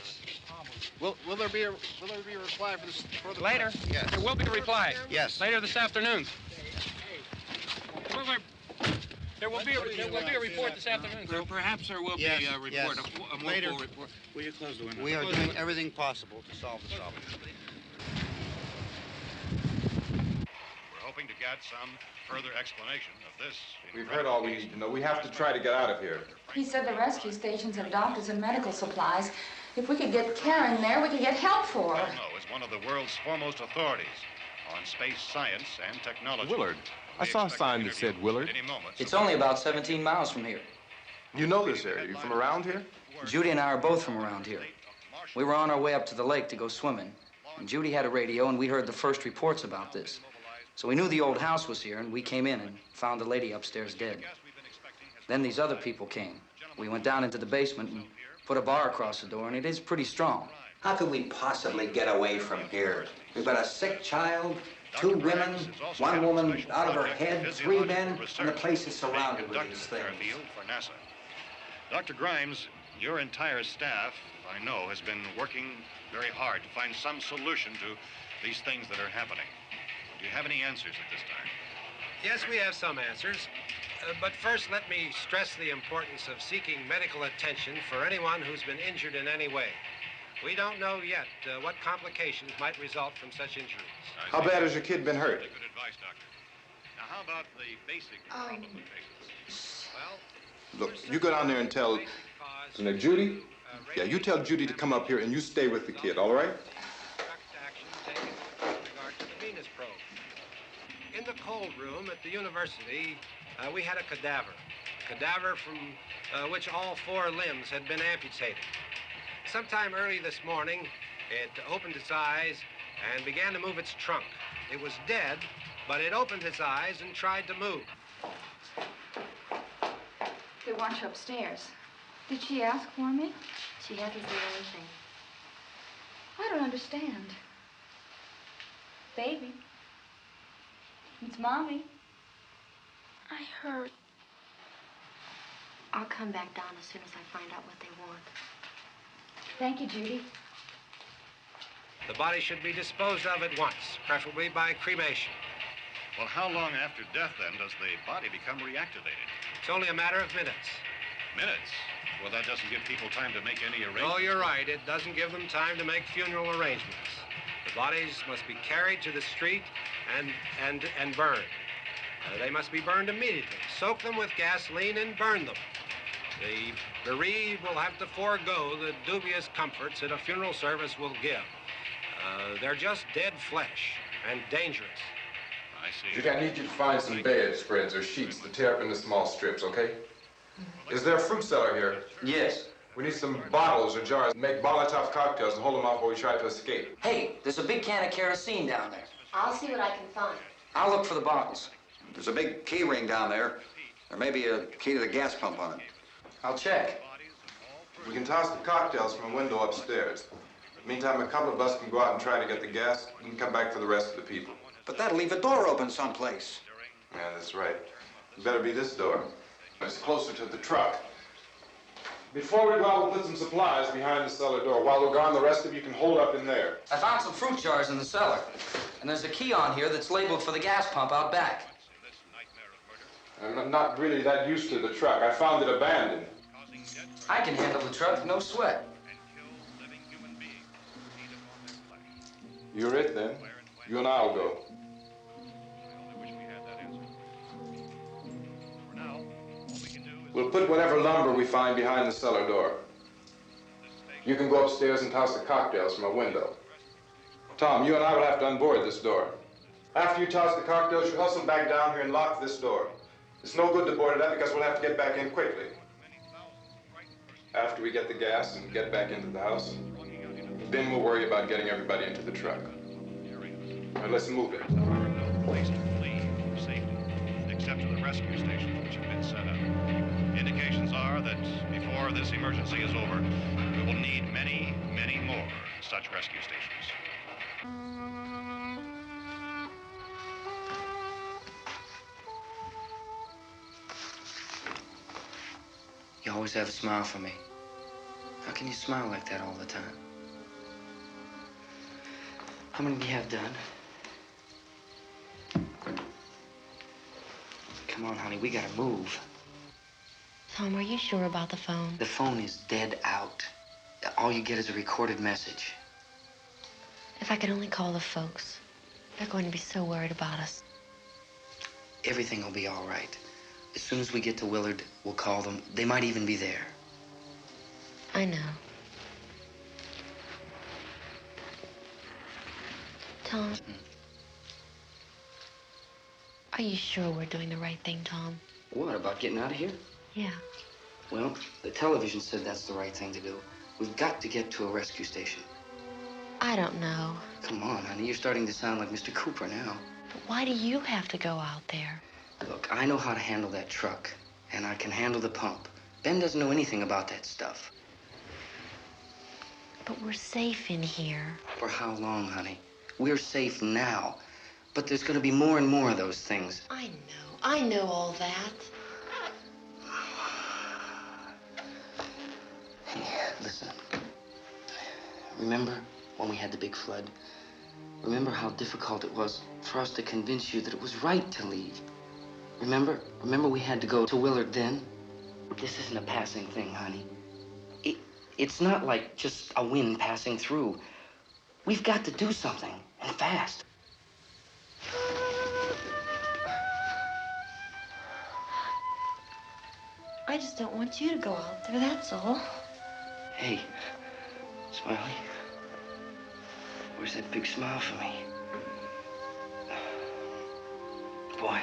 Will there be a reply for this? Later? Yes. There will be a reply. Yes. Later this afternoon. There will be a report this afternoon, sir. Perhaps there will be a report, yes. a more Later. full report. Will you close the window? We are doing everything possible to solve the problem. We're hoping to get some further explanation of this. We've heard all we need to know. We have to try to get out of here. He said the rescue stations have doctors and medical supplies. If we could get Karen there, we could get help for her. Romero is one of the world's foremost authorities on space science and technology. Willard. I saw a sign that said Willard. It's only about 17 miles from here. You know this area. You from around here? Judy and I are both from around here. We were on our way up to the lake to go swimming, and Judy had a radio, and we heard the first reports about this. So we knew the old house was here, and we came in and found the lady upstairs dead. Then these other people came. We went down into the basement and put a bar across the door, and it is pretty strong. How could we possibly get away from here? We've got a sick child, 2 women, 1 woman out of her head, 3 men, and the place is surrounded with these things. For NASA. Dr. Grimes, your entire staff, I know, has been working very hard to find some solution to these things that are happening. Do you have any answers at this time? Yes, we have some answers. But first, let me stress the importance of seeking medical attention for anyone who's been injured in any way. We don't know yet what complications might result from such injuries. How bad has your kid been hurt? Good advice, Doctor. Now, how about the basic complications? Well, Look, you go down there and tell Judy? Yeah, you tell Judy to come up here and you stay with the kid, all right? action taken with regard to the Venus probe. In the cold room at the university, we had a cadaver from which all 4 limbs had been amputated. Sometime early this morning, it opened its eyes and began to move its trunk. It was dead, but it opened its eyes and tried to move. They want you upstairs. Did she ask for me? She hasn't said anything. I don't understand. Baby. It's Mommy. I heard. I'll come back down as soon as I find out what they want. Thank you, Judy. The body should be disposed of at once, preferably by cremation. Well, how long after death, then, does the body become reactivated? It's only a matter of minutes. Minutes? Well, that doesn't give people time to make any arrangements. Oh, you're right. It doesn't give them time to make funeral arrangements. The bodies must be carried to the street and burned. They must be burned immediately. Soak them with gasoline and burn them. The bereaved will have to forego the dubious comforts that a funeral service will give. They're just dead flesh and dangerous. I see. Judy, I need you to find some bedspreads or sheets to tear up into small strips, okay? Is there a fruit cellar here? Yes. We need some bottles or jars. Make Molotov cocktails and hold them off while we try to escape. Hey, there's a big can of kerosene down there. I'll see what I can find. I'll look for the bottles. There's a big key ring down there. There may be a key to the gas pump on it. I'll check. We can toss the cocktails from a window upstairs. Meantime, a couple of us can go out and try to get the gas and come back for the rest of the people. But that'll leave a door open someplace. Yeah, that's right. It better be this door. It's closer to the truck. Before we go out, we'll put some supplies behind the cellar door. While we're gone, the rest of you can hold up in there. I found some fruit jars in the cellar. And there's a key on here that's labeled for the gas pump out back. I'm not really that used to the truck. I found it abandoned. I can handle the truck, no sweat. You're it, then. You and I'll go. We'll put whatever lumber we find behind the cellar door. You can go upstairs and toss the cocktails from a window. Tom, you and I will have to unboard this door. After you toss the cocktails, you hustle back down here and lock this door. It's no good to board it up because we'll have to get back in quickly. After we get the gas and get back into the house, then we'll worry about getting everybody into the truck. Now let's move it. Place to flee for safety, except to the rescue stations which have been set up. Indications are that before this emergency is over, we will need many, many more such rescue stations. You always have a smile for me. How can you smile like that all the time? How many do you have done? Come on, honey, we gotta move. Tom, are you sure about the phone? The phone is dead out. All you get is a recorded message. If I could only call the folks. They're going to be so worried about us. Everything will be all right. As soon as we get to Willard, we'll call them. They might even be there. I know. Tom. Are you sure we're doing the right thing, Tom? What, about getting out of here? Yeah. Well, the television said that's the right thing to do. We've got to get to a rescue station. I don't know. Come on, honey. You're starting to sound like Mr. Cooper now. But why do you have to go out there? Look, I know how to handle that truck, and I can handle the pump. Ben doesn't know anything about that stuff. But we're safe in here. For how long, honey? We're safe now. But there's going to be more and more of those things. I know all that. Hey, listen. Remember when we had the big flood? Remember how difficult it was for us to convince you that it was right to leave? Remember? Remember we had to go to Willard then? This isn't a passing thing, honey. It's not like just a wind passing through. We've got to do something, and fast. I just don't want you to go out there, that's all. Hey, Smiley. Where's that big smile for me? Boy,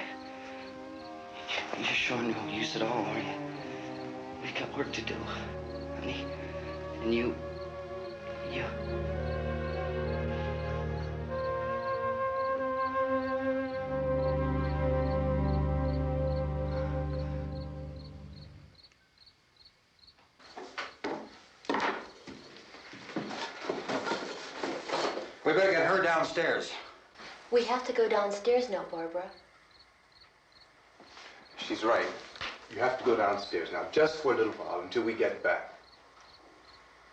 you're showing no use at all, aren't you? We've got work to do, honey. And you... We better get her downstairs. We have to go downstairs now, Barbara. She's right. You have to go downstairs now, just for a little while, until we get back.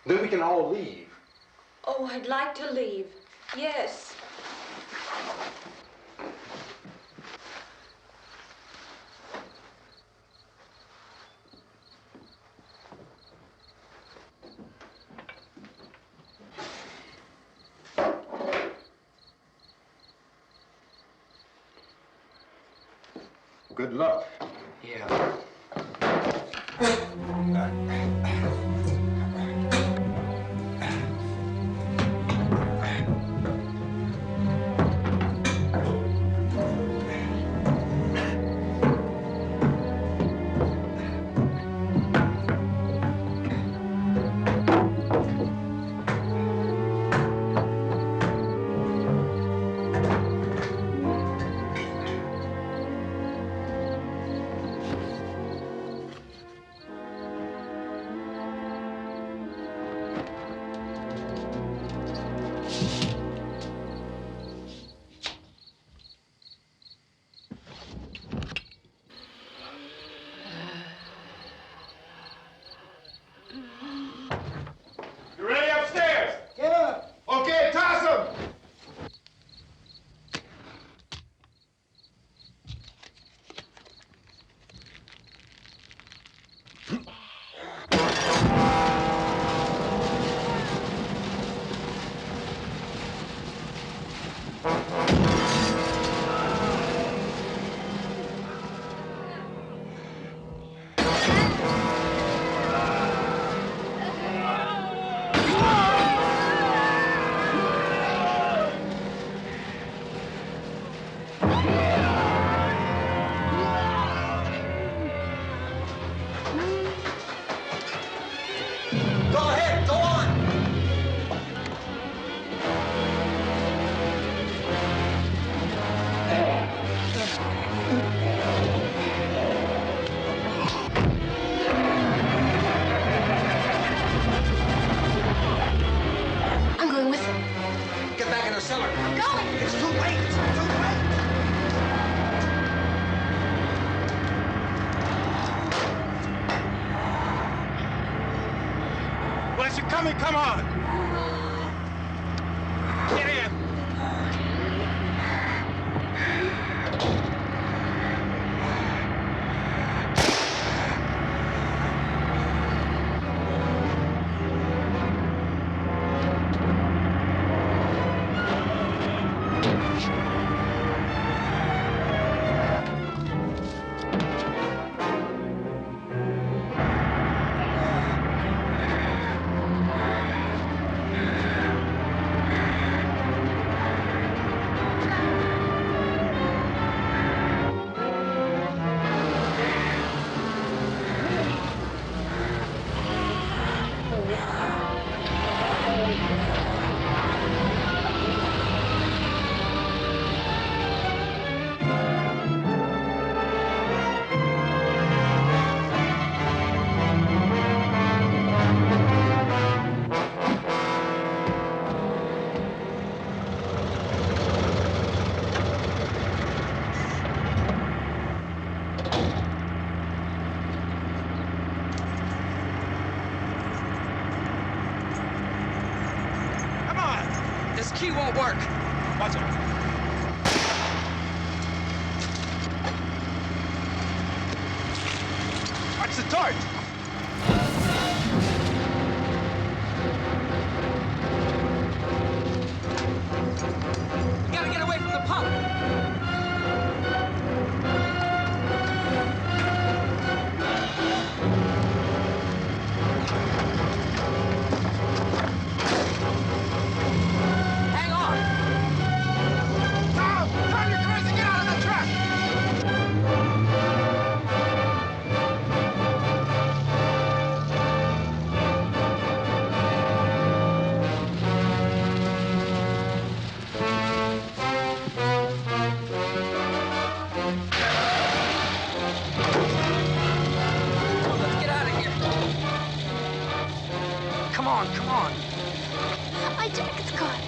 Then we can all leave. Oh, I'd like to leave. Yes. Good luck. Yeah. You ready upstairs? Get up. Okay, toss him. Go ahead, go on. I'm going with him. Get back in the cellar. I'm going. It's too late. It's too late. Well, you're coming, come on. Get in. key won't work. Watch it. Watch the torch. We gotta get away from the pump. Hang on. Tom! Tom, you're crazy! Get out of the truck! Let's get out of here. Come on, come on. My jacket's caught.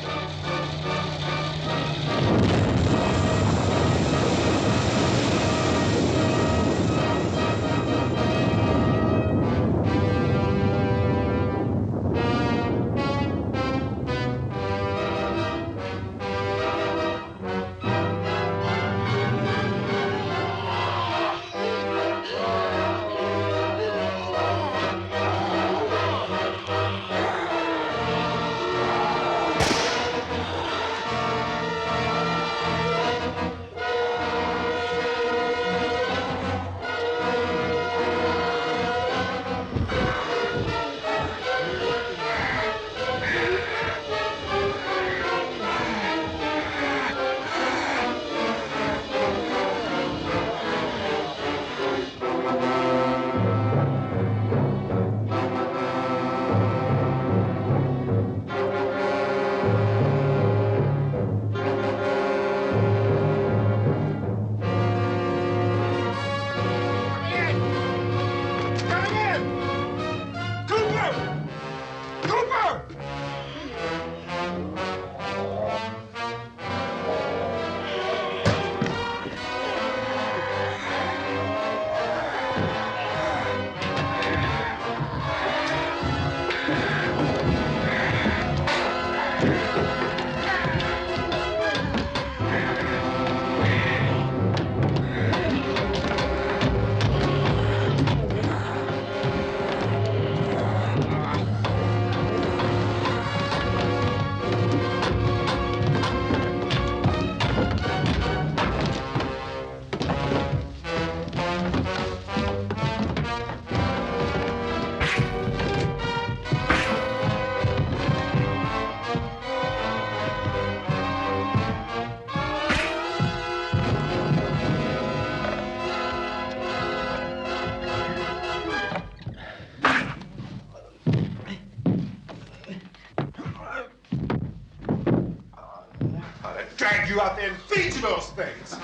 Drag you out there and feed you those things.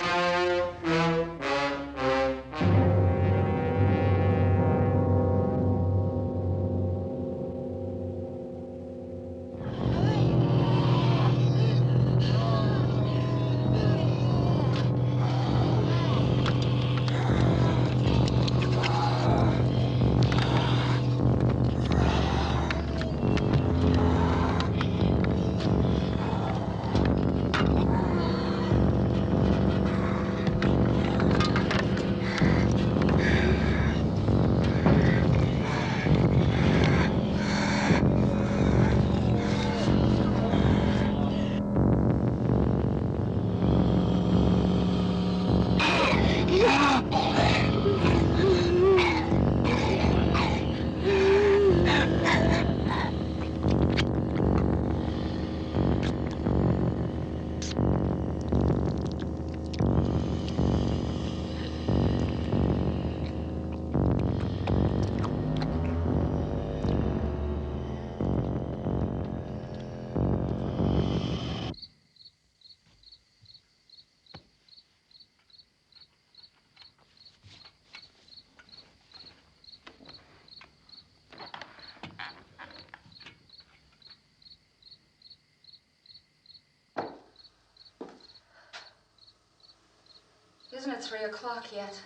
Isn't it 3 o'clock yet?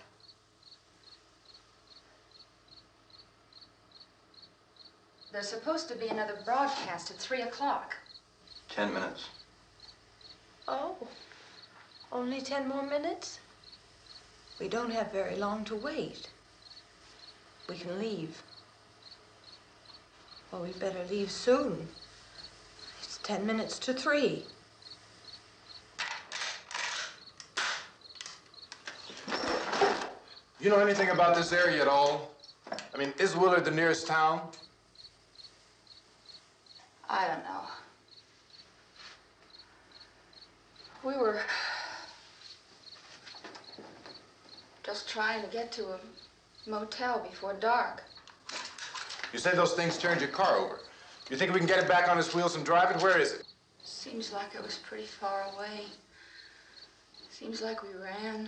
There's supposed to be another broadcast at 3 o'clock. 10 minutes. Oh, only 10 more minutes? We don't have very long to wait. We can leave. Well, we'd better leave soon. It's 10 minutes to 3. You know anything about this area at all? I mean, is Willard the nearest town? I don't know. We were just trying to get to a motel before dark. You said those things turned your car over. You think we can get it back on its wheels and drive it? Where is it? Seems like it was pretty far away. Seems like we ran.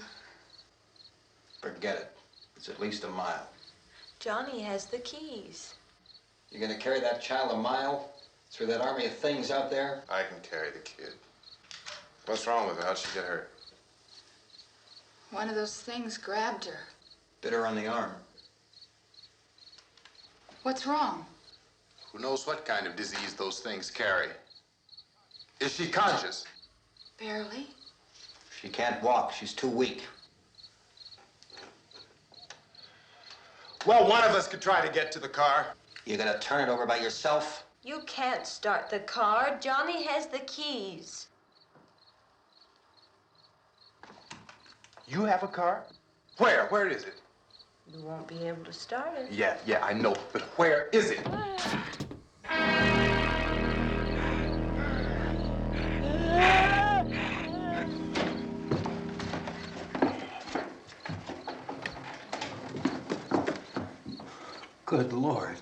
Forget it. It's at least a mile. Johnny has the keys. You're gonna carry that child a mile through that army of things out there? I can carry the kid. What's wrong with her? How'd she get hurt? One of those things grabbed her. Bit her on the arm. What's wrong? Who knows what kind of disease those things carry? Is she conscious? Barely. She can't walk. She's too weak. Well, one of us could try to get to the car. You gonna turn it over by yourself? You can't start the car. Johnny has the keys. You have a car? Where? Where is it? You won't be able to start it. Yeah, I know. But where is it? Good Lord.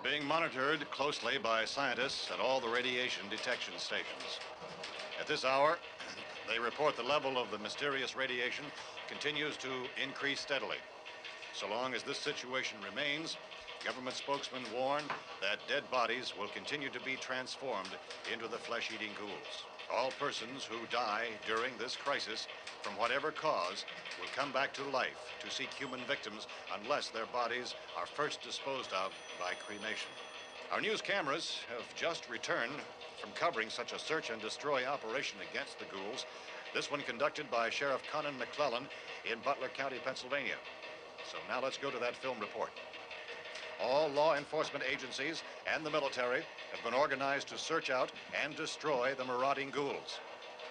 Being monitored closely by scientists at all the radiation detection stations. At this hour, they report the level of the mysterious radiation continues to increase steadily. So long as this situation remains, government spokesmen warn that dead bodies will continue to be transformed into the flesh-eating ghouls. All persons who die during this crisis, from whatever cause, will come back to life to seek human victims unless their bodies are first disposed of by cremation. Our news cameras have just returned from covering such a search and destroy operation against the ghouls, this one conducted by Sheriff Conan McClellan in Butler County, Pennsylvania. So now let's go to that film report. All law enforcement agencies and the military have been organized to search out and destroy the marauding ghouls.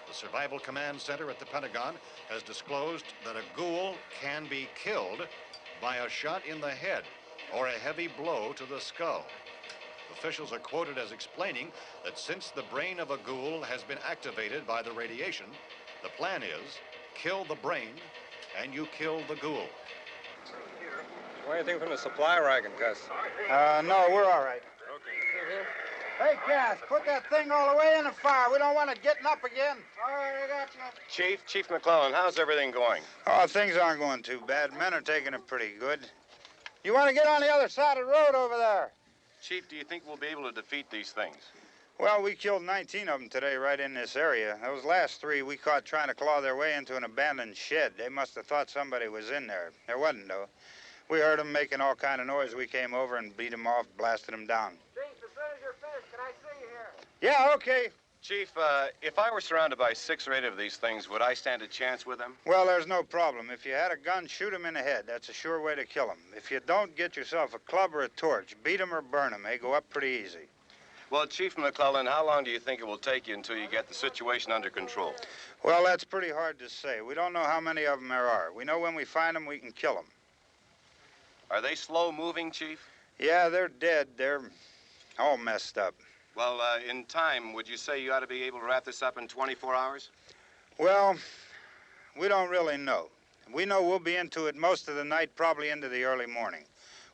The Survival Command Center at the Pentagon has disclosed that a ghoul can be killed by a shot in the head or a heavy blow to the skull. Officials are quoted as explaining that since the brain of a ghoul has been activated by the radiation, the plan is kill the brain and you kill the ghoul. Anything from the supply wagon, Gus? No, we're all right. Okay. Hey, Cass, put that thing all the way in the fire. We don't want it getting up again. All right, I got you. Chief McClellan, how's everything going? Oh, things aren't going too bad. Men are taking it pretty good. You want to get on the other side of the road over there? Chief, do you think we'll be able to defeat these things? Well, we killed 19 of them today right in this area. Those last 3 we caught trying to claw their way into an abandoned shed. They must have thought somebody was in there. There wasn't, though. We heard them making all kind of noise. We came over and beat them off, blasted them down. Chief, as soon as you're finished, can I see you here? Yeah, okay. Chief, if I were surrounded by 6 or 8 of these things, would I stand a chance with them? Well, there's no problem. If you had a gun, shoot them in the head. That's a sure way to kill them. If you don't, get yourself a club or a torch. Beat them or burn them. They go up pretty easy. Well, Chief McClellan, how long do you think it will take you until you get the situation under control? Well, that's pretty hard to say. We don't know how many of them there are. We know when we find them, we can kill them. Are they slow-moving, Chief? Yeah, they're dead. They're all messed up. Well, in time, would you say you ought to be able to wrap this up in 24 hours? Well, we don't really know. We know we'll be into it most of the night, probably into the early morning.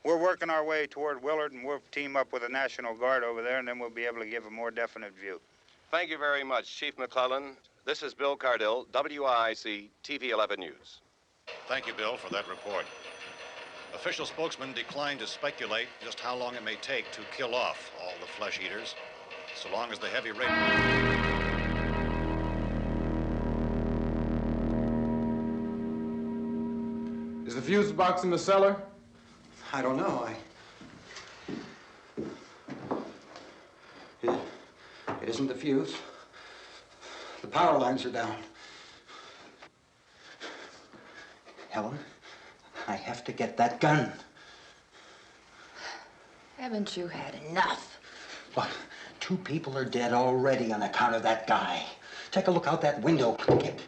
We're working our way toward Willard, and we'll team up with the National Guard over there, and then we'll be able to give a more definite view. Thank you very much, Chief McClellan. This is Bill Cardill, WIC TV 11 News. Thank you, Bill, for that report. Official spokesmen declined to speculate just how long it may take to kill off all the flesh eaters, so long as the heavy rain... Is the the fuse box in the cellar? I don't know. It isn't the fuse. The power lines are down. Helen, I have to get that gun. Haven't you had enough? Look, 2 people are dead already on account of that guy. Take a look out that window. Get...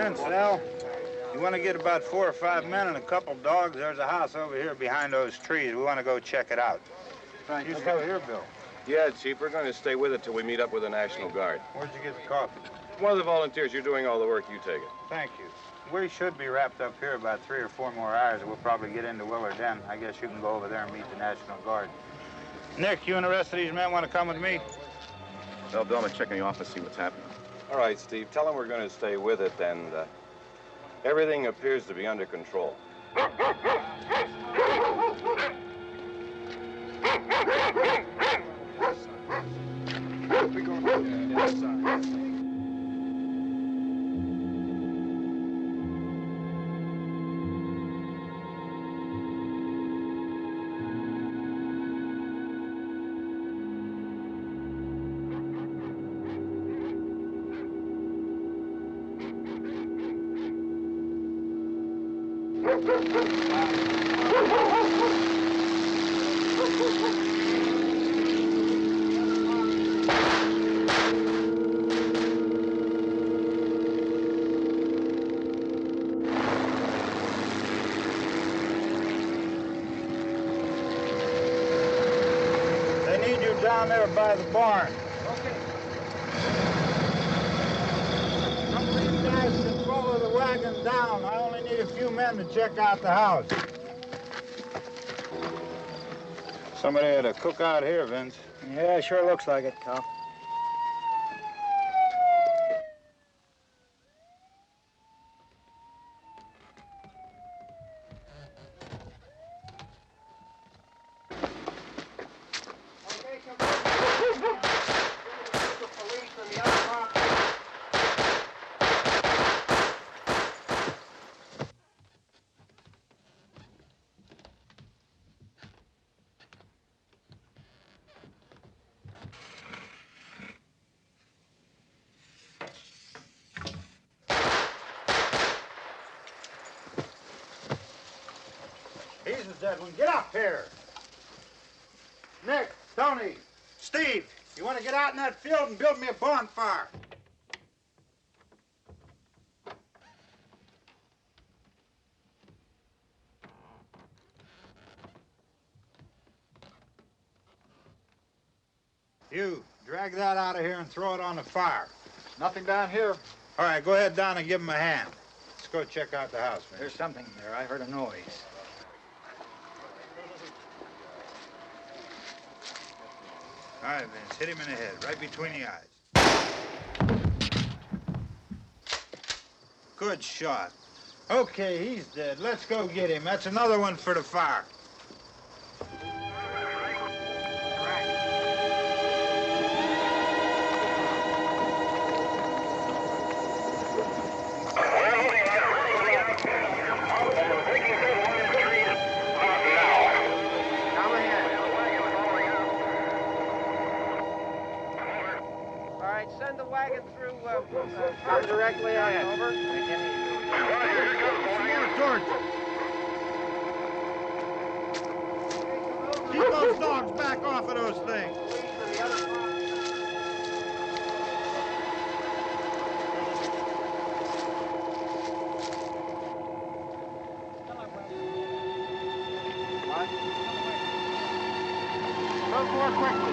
Vince, Al, you want to get about 4 or 5 men and a couple dogs? There's a house over here behind those trees. We want to go check it out. Right. You still here, Bill? Yeah, Chief, we're going to stay with it till we meet up with the National Guard. Where'd you get the coffee? One of the volunteers, you're doing all the work, you take it. Thank you. We should be wrapped up here about 3 or 4 more hours, and we'll probably get into Willard then. I guess you can go over there and meet the National Guard. Nick, you and the rest of these men want to come with me? Well, Bill, I'm going to check in the office, see what's happening. All right, Steve, tell them we're going to stay with it, and everything appears to be under control. We're going to the outside. They need you down there by the barn. Okay. Some of these guys can follow the wagon down. I only need a few men to check out the house. Somebody had a cookout here, Vince. Yeah, sure looks like it, Cal. He's the dead one. Get up here. Nick, Tony, Steve, you want to get out in that field and build me a bonfire? You, drag that out of here and throw it on the fire. Nothing down here. All right, go ahead down and give him a hand. Let's go check out the house, man. There's something there. I heard a noise. All right, Vince, hit him in the head, right between the eyes. Good shot. Okay, he's dead. Let's go get him. That's another one for the fire. Send the wagon through, come directly ahead. Over. Some more torches. Keep those dogs back off of those things. Move more quickly.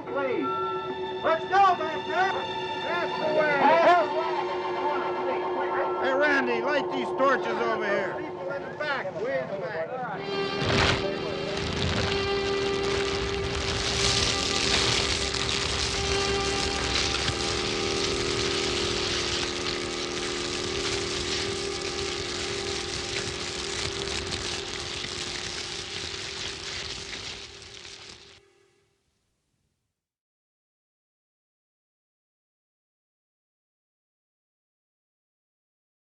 Please. Let's go back there. That's the way. Hey, Randy, light these torches over here. People in the back, way in the back.